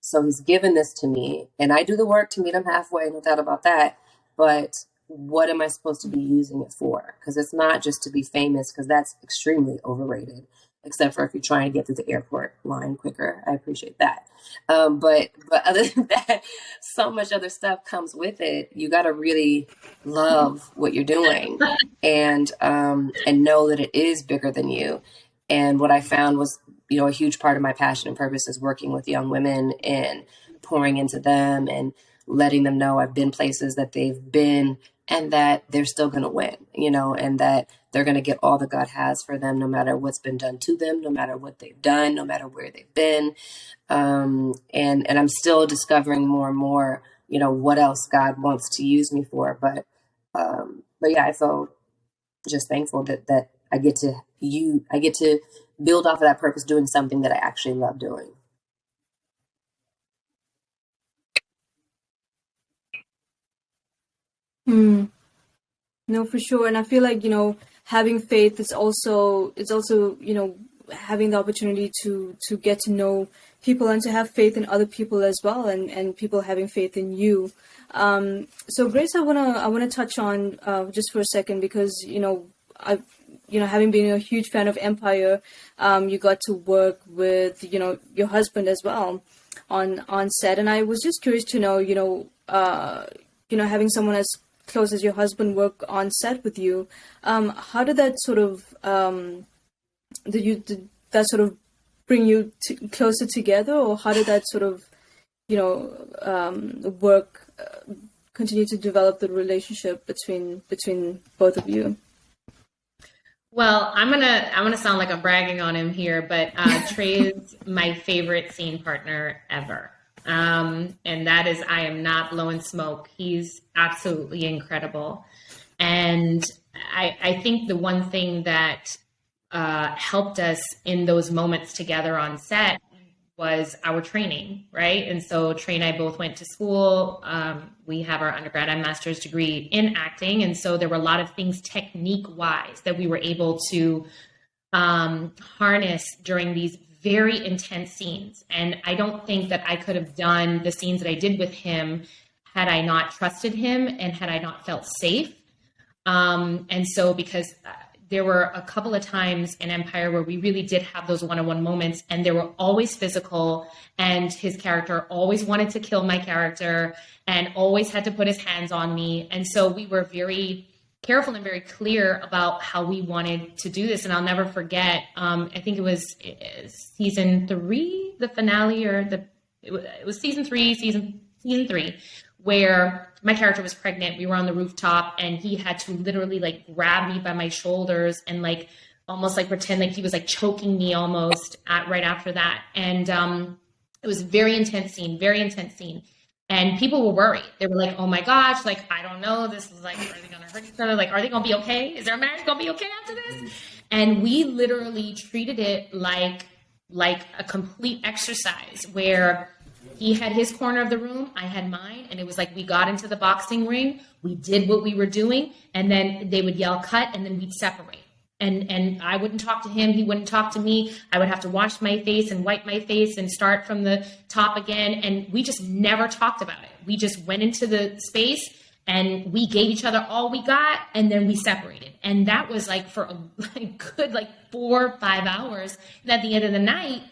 So he's given this to me, and I do the work to meet him halfway, no doubt about that. But what am I supposed to be using it for? Because it's not just to be famous, because that's extremely overrated, except for if you're trying to get through the airport line quicker. I appreciate that. But other than that, so much other stuff comes with it. You got to really love what you're doing and know that it is bigger than you. And what I found was, you know, a huge part of my passion and purpose is working with young women and pouring into them and letting them know I've been places that they've been and that they're still going to win, you know, and that they're going to get all that God has for them, no matter what's been done to them, no matter what they've done, no matter where they've been. And I'm still discovering more and more, you know, what else God wants to use me for. But yeah, I feel just thankful that I get to build off of that purpose doing something that I actually love doing. No, for sure. And I feel like, you know, having faith is also, you know, having the opportunity to get to know people and to have faith in other people as well, and people having faith in you. So Grace, I wanna touch on just for a second, because, you know, having been a huge fan of Empire, you got to work with, you know, your husband as well on set. And I was just curious to know, having someone as close as your husband work on set with you, how did that sort of, did that sort of bring you closer together, or how did that sort of, work, continue to develop the relationship between both of you? Well, I'm gonna sound like I'm bragging on him here, but Trey's my favorite scene partner ever. And that is, I am not blowing smoke. He's absolutely incredible. And I think the one thing that helped us in those moments together on set was our training, right? And so Trey and I both went to school. We have our undergrad and master's degree in acting. And so there were a lot of things technique-wise that we were able to harness during these very intense scenes. And I don't think that I could have done the scenes that I did with him had I not trusted him and had I not felt safe. And so because there were a couple of times in Empire where we really did have those one-on-one moments, and they were always physical, and his character always wanted to kill my character and always had to put his hands on me. And so we were very careful and very clear about how we wanted to do this. And I'll never forget, I think it was season 3, the finale, or it was season 3, where my character was pregnant. We were on the rooftop and he had to literally like grab me by my shoulders and like almost like pretend like he was like choking me almost right after that. And it was a very intense scene. And people were worried. They were like, oh my gosh, like, I don't know. This is like, are they going to hurt each other? Like, are they going to be okay? Is their marriage going to be okay after this? And we literally treated it like a complete exercise where he had his corner of the room, I had mine, and it was like we got into the boxing ring, we did what we were doing, and then they would yell cut, and then we'd separate. And I wouldn't talk to him, he wouldn't talk to me. I would have to wash my face and wipe my face and start from the top again, and we just never talked about it. We just went into the space, and we gave each other all we got, and then we separated. And that was like for a good 4 or 5 hours. And at the end of the night,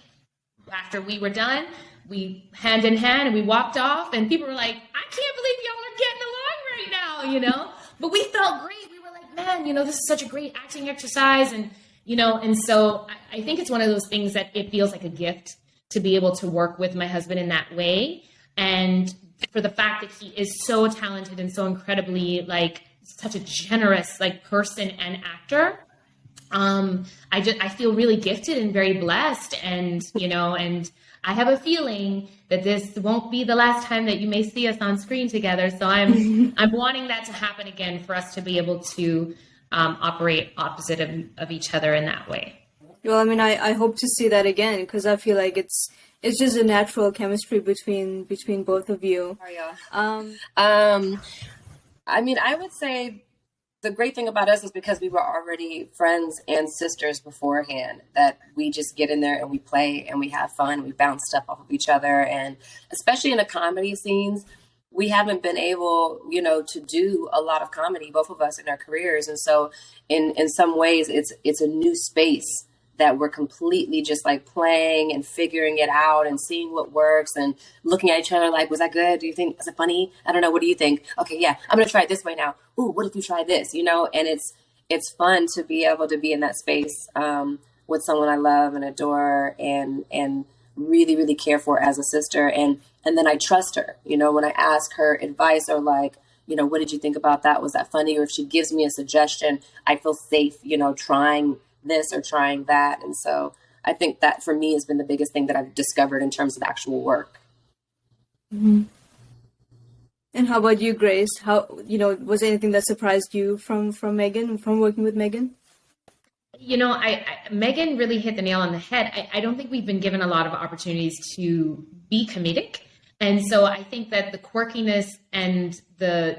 after we were done, we hand in hand and we walked off, and people were like, I can't believe y'all are getting along right now, you know? But we felt great. We were like, man, you know, this is such a great acting exercise. And, you know, and so I think it's one of those things that it feels like a gift to be able to work with my husband in that way. And for the fact that he is so talented and so incredibly like such a generous like person and actor. I feel really gifted and very blessed, and, you know, and I have a feeling that this won't be the last time that you may see us on screen together. So I'm wanting that to happen again, for us to be able to operate opposite of each other in that way. Well, I mean, I hope to see that again, because I feel like it's just a natural chemistry between both of you. I mean, I would say the great thing about us is because we were already friends and sisters beforehand, that we just get in there and we play and we have fun. We bounce stuff off of each other. And especially in the comedy scenes, we haven't been able, you know, to do a lot of comedy, both of us in our careers. And so in some ways it's a new space that we're completely just like playing and figuring it out and seeing what works and looking at each other like, was that good? Do you think, is it funny? I don't know. What do you think? Okay, yeah, I'm going to try it this way now. Ooh, what if you try this? You know, and it's fun to be able to be in that space with someone I love and adore and really, really care for as a sister. And then I trust her, you know, when I ask her advice or like, you know, what did you think about that? Was that funny? Or if she gives me a suggestion, I feel safe, you know, trying this or trying that. And so I think that for me has been the biggest thing that I've discovered in terms of actual work. Mm-hmm. And how about you, Grace? How, you know, was there anything that surprised you from Meagan, from working with Meagan? You know, Meagan really hit the nail on the head. I don't think we've been given a lot of opportunities to be comedic. And so I think that the quirkiness and the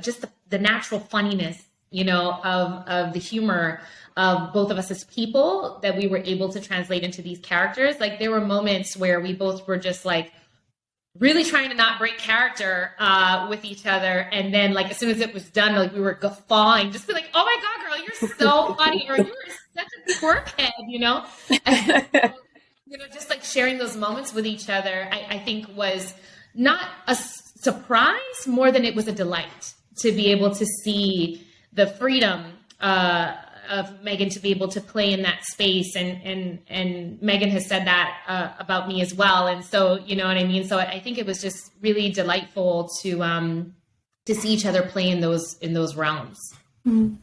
natural funniness, you know, of the humor of both of us as people that we were able to translate into these characters. Like there were moments where we both were just like really trying to not break character with each other. And then like, as soon as it was done, like we were guffawing, just be like, oh my God, girl, you're so funny. Or you were such a quirkhead, you know? And, you know, just like sharing those moments with each other, I think was not a surprise more than it was a delight to be able to see the freedom of Meagan to be able to play in that space. And Meagan has said that about me as well. And so, you know what I mean? So I think it was just really delightful to see each other play in those realms. Mm-hmm.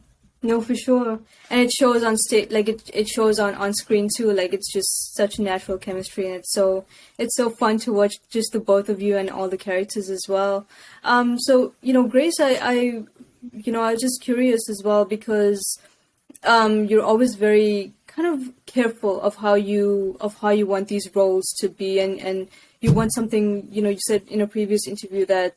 No, for sure. And it shows on stage, like it shows on screen too. Like it's just such natural chemistry, and it's so fun to watch just the both of you and all the characters as well. So, you know, Grace, I I was just curious as well because you're always very kind of careful of how you want these roles to be, and you want something. You said in a previous interview that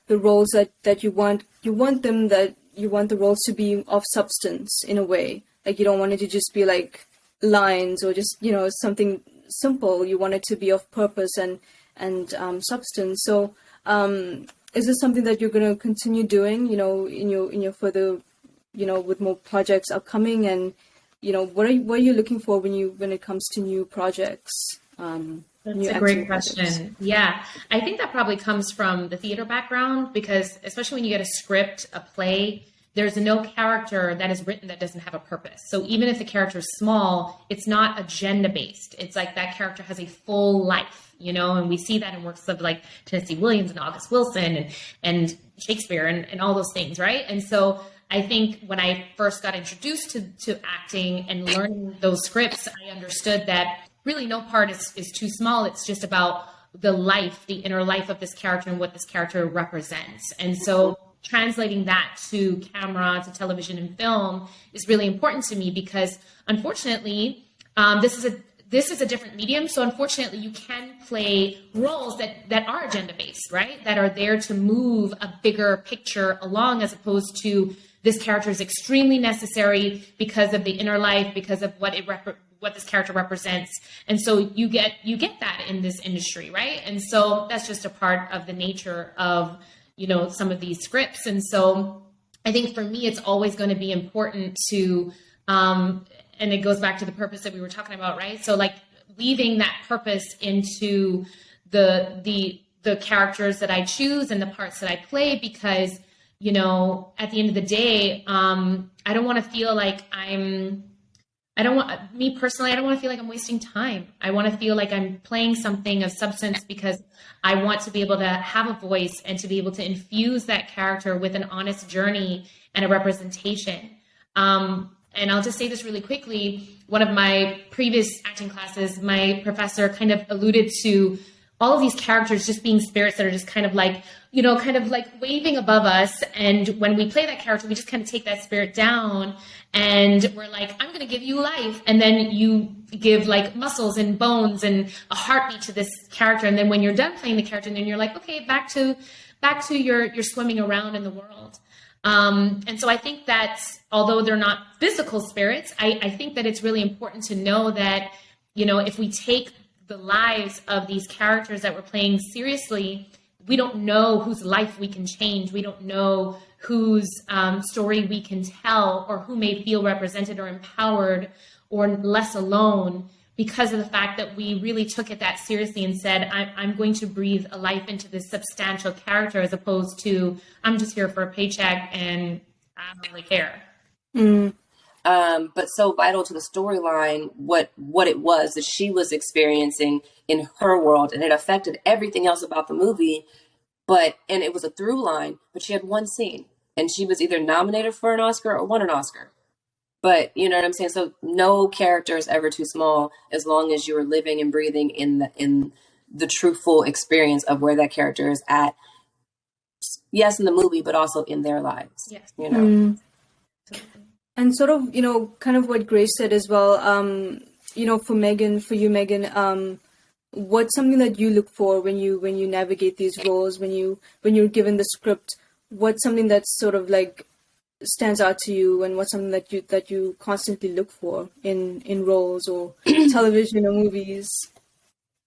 the roles that you want the roles to be of substance in a way. Like you don't want it to just be like lines or just something simple. You want it to be of purpose and substance. So is this something that you're going to continue doing, in your further, with more projects upcoming? And what are you looking for when it comes to new projects? That's a great question. Yeah, I think that probably comes from the theater background, because especially when you get a script, a play, there's no character that is written that doesn't have a purpose. So even if the character is small, it's not agenda based. It's like that character has a full life, and we see that in works of like Tennessee Williams and August Wilson and Shakespeare and all those things, right? And so I think when I first got introduced to acting and learning those scripts, I understood that really no part is too small. It's just about the life, the inner life of this character and what this character represents. And so translating that to camera, to television and film is really important to me, because unfortunately, this is a different medium. So unfortunately, you can play roles that are agenda-based, right? That are there to move a bigger picture along, as opposed to this character is extremely necessary because of the inner life, because of what this character represents. And so you get that in this industry, right? And so that's just a part of the nature of, some of these scripts. And so I think for me, it's always going to be important to, and it goes back to the purpose that we were talking about, right? So like weaving that purpose into the characters that I choose and the parts that I play, because, at the end of the day, I don't want to feel like I don't want to feel like I'm wasting time. I want to feel like I'm playing something of substance, because I want to be able to have a voice and to be able to infuse that character with an honest journey and a representation. And I'll just say this really quickly. One of my previous acting classes, my professor kind of alluded to all of these characters just being spirits that are just kind of like waving above us. And when we play that character, we just kind of take that spirit down and we're like, I'm going to give you life. And then you give like muscles and bones and a heartbeat to this character. And then when you're done playing the character, then you're like, okay, back to your swimming around in the world. And so I think that although they're not physical spirits, I think that it's really important to know that, if we take the lives of these characters that we're playing seriously, we don't know whose life we can change. We don't know whose story we can tell, or who may feel represented or empowered or less alone, because of the fact that we really took it that seriously and said, I'm going to breathe a life into this substantial character, as opposed to I'm just here for a paycheck and I don't really care. Mm. But so vital to the storyline, what it was that she was experiencing in her world, and it affected everything else about the movie. And it was a through line, but she had one scene, and she was either nominated for an Oscar or won an Oscar. But you know what I'm saying? So no character is ever too small, as long as you are living and breathing in the truthful experience of where that character is at. Yes, in the movie, but also in their lives. Yes. Mm. And sort of, kind of what Grace said as well, for you, Meagan, what's something that you look for when you navigate these roles, when you're given the script? What's something that sort of like stands out to you, and what's something that you constantly look for in roles or television or movies?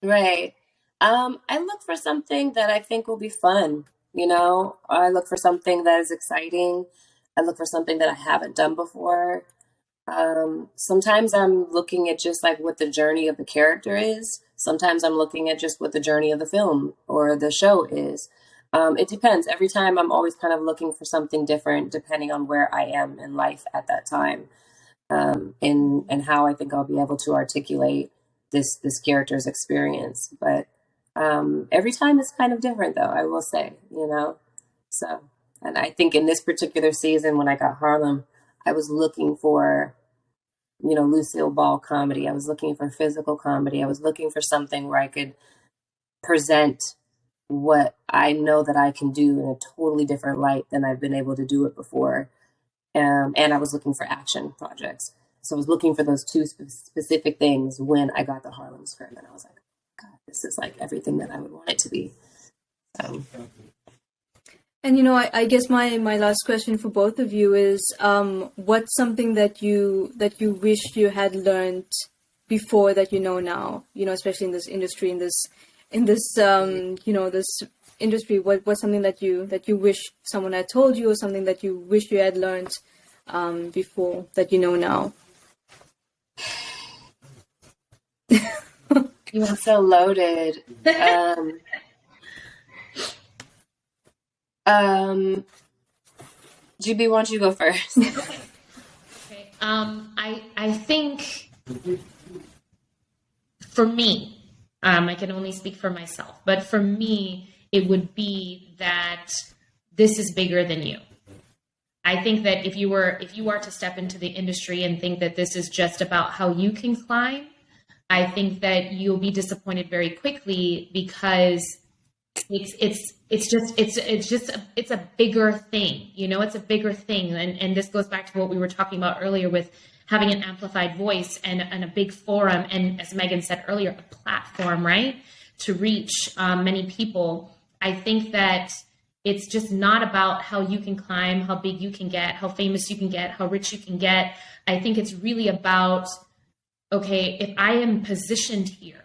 Right. I look for something that I think will be fun. I look for something that is exciting. I look for something that I haven't done before. Sometimes I'm looking at just like what the journey of the character is. Sometimes I'm looking at just what the journey of the film or the show is. It depends. Every time I'm always kind of looking for something different, depending on where I am in life at that time, and how I think I'll be able to articulate this character's experience. But every time it's kind of different, though, I will say, so. And I think in this particular season, when I got Harlem, I was looking for, Lucille Ball comedy. I was looking for physical comedy. I was looking for something where I could present what I know that I can do in a totally different light than I've been able to do it before. And I was looking for action projects. So I was looking for those two specific things when I got the Harlem script. And I was like, God, this is like everything that I would want it to be. And, you know, I guess my last question for both of you is, what's something that you wish you had learned before that you know now, you know, especially in this industry, in this you know, this industry, what's something that you wish someone had told you, or something that you wish you had learned before that you know now? You are so loaded. GB, why don't you go first? Okay. I think for me, I can only speak for myself, but for me, it would be that this is bigger than you. I think that if you are to step into the industry and think that this is just about how you can climb, I think that you'll be disappointed very quickly, because it's a bigger thing, you know, it's a bigger thing. And this goes back to what we were talking about earlier with having an amplified voice and a big forum. And as Megan said earlier, a platform, right, to reach many people. I think that it's just not about how you can climb, how big you can get, how famous you can get, how rich you can get. I think it's really about, okay, if I am positioned here,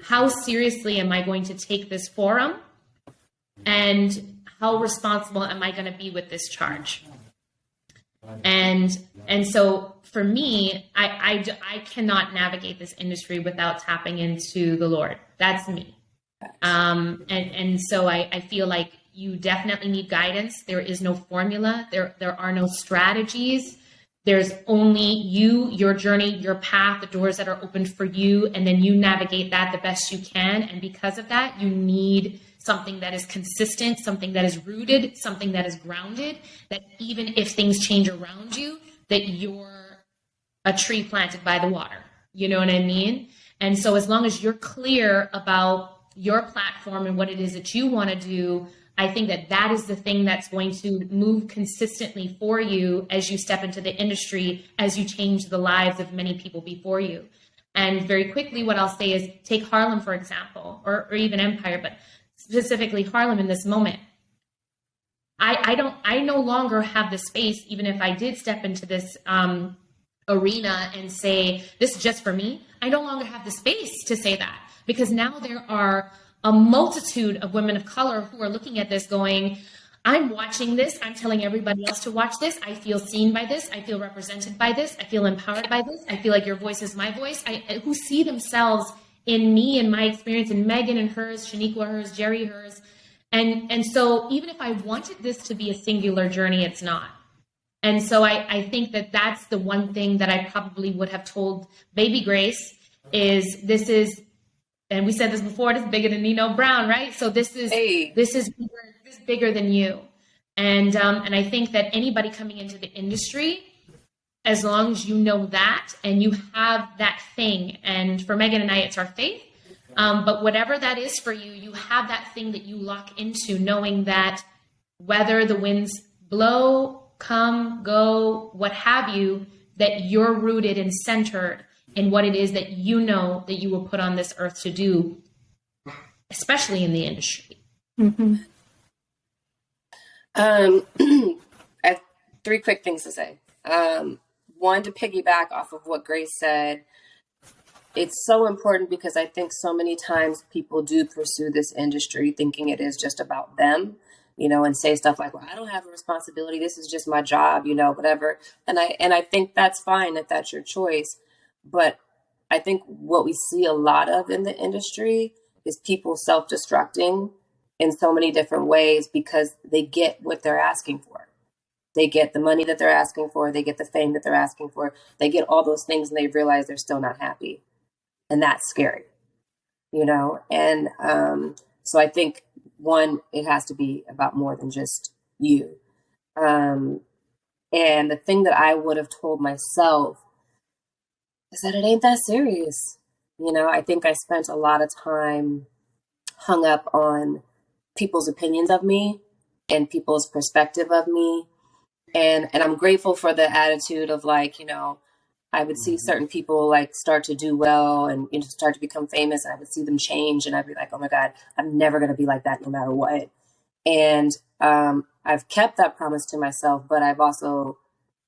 how seriously am I going to take this forum, and how responsible am I going to be with this charge? And so for me, I cannot navigate this industry without tapping into the Lord. That's me. And so I feel like you definitely need guidance. There is no formula. There are no strategies. There's only you, your journey, your path, the doors that are opened for you, and then you navigate that the best you can. And because of that, you need something that is consistent, something that is rooted, something that is grounded, that even if things change around you, that you're a tree planted by the water. You know what I mean? And so as long as you're clear about your platform and what it is that you want to do, I think that is the thing that's going to move consistently for you as you step into the industry, as you change the lives of many people before you. And very quickly, what I'll say is take Harlem, for example, or even Empire, but specifically Harlem in this moment. I no longer have the space, even if I did step into this arena and say, this is just for me. I no longer have the space to say that, because now there are a multitude of women of color who are looking at this going, I'm watching this. I'm telling everybody else to watch this. I feel seen by this. I feel represented by this. I feel empowered by this. I feel like your voice is my voice. Who see themselves in me and my experience, in Megan and hers, Shaniqua hers, Jerry hers. And so even if I wanted this to be a singular journey, it's not. And so I think that that's the one thing that I probably would have told baby Grace is this is, and we said this before, this is bigger than Nino Brown, right? So this is bigger than you. And I think that anybody coming into the industry, as long as you know that and you have that thing, and for Megan and I, it's our faith. But whatever that is for you, you have that thing that you lock into, knowing that whether the winds blow, come, go, what have you, that you're rooted and centered in what it is that you know that you were put on this earth to do, especially in the industry. Mm-hmm. I have three quick things to say. One, to piggyback off of what Grace said, it's so important because I think so many times people do pursue this industry thinking it is just about them, you know, and say stuff like, well, I don't have a responsibility. This is just my job, you know, whatever. And I think that's fine if that's your choice. But I think what we see a lot of in the industry is people self-destructing in so many different ways because they get what they're asking for. They get the money that they're asking for. They get the fame that they're asking for. They get all those things and they realize they're still not happy. And that's scary, you know? And so I think, one, it has to be about more than just you. And the thing that I would have told myself is that it ain't that serious. I think I spent a lot of time hung up on people's opinions of me and people's perspective of me. And I'm grateful for the attitude of like, I would see certain people like start to do well and start to become famous, and I would see them change, and I'd be like, oh my God, I'm never going to be like that no matter what. And I've kept that promise to myself, but I've also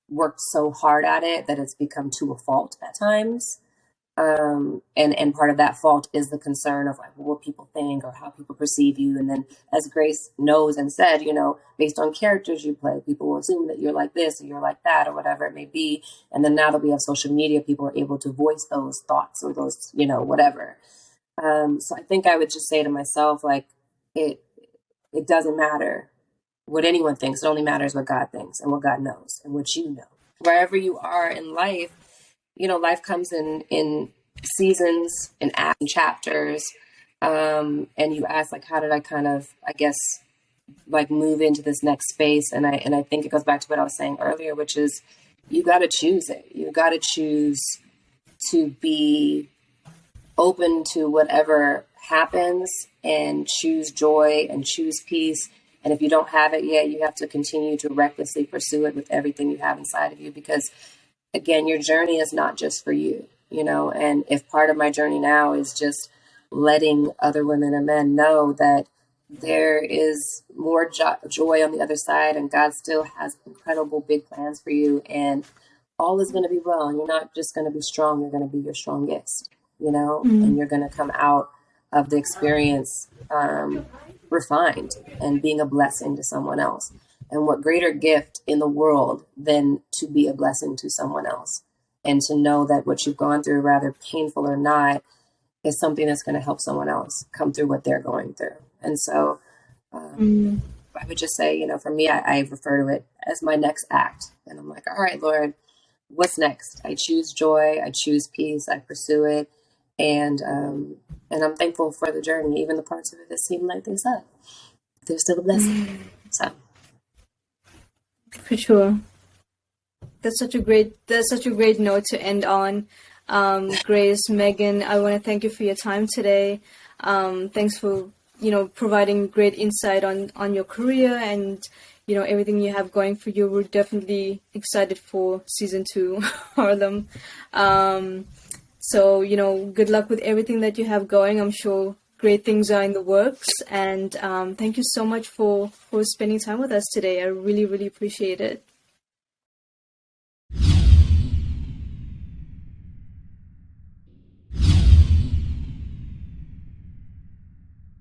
worked so hard at it that it's become to a fault at times. And part of that fault is the concern of like what people think or how people perceive you. And then, as Grace knows and said, based on characters you play, people will assume that you're like this or you're like that or whatever it may be. And then now that we have social media, people are able to voice those thoughts or those, whatever. So I think I would just say to myself, like, it doesn't matter what anyone thinks. It only matters what God thinks and what God knows and what you know. Wherever you are in life, life comes in seasons and acts and chapters. And you ask, like, how did I kind of, I guess, like move into this next space? And I think it goes back to what I was saying earlier, which is you got to choose it. You got to choose to be open to whatever happens and choose joy and choose peace. And if you don't have it yet, you have to continue to recklessly pursue it with everything you have inside of you, because again, your journey is not just for you, and if part of my journey now is just letting other women and men know that there is more joy on the other side, and God still has incredible big plans for you, and all is going to be well. And you're not just going to be strong, you're going to be your strongest, and you're going to come out of the experience refined and being a blessing to someone else. And what greater gift in the world than to be a blessing to someone else, and to know that what you've gone through, rather painful or not, is something that's going to help someone else come through what they're going through. And so I would just say, for me, I refer to it as my next act. And I'm like, all right, Lord, what's next? I choose joy. I choose peace. I pursue it. And I'm thankful for the journey, even the parts of it that seem like they suck. They're still a blessing. So. For sure. That's such a great note to end on. Grace, Meagan, I want to thank you for your time today. Thanks for, providing great insight on your career and, everything you have going for you. We're definitely excited for season 2, Harlem. So, good luck with everything that you have going. I'm sure great things are in the works. And thank you so much for spending time with us today. I really, really appreciate it.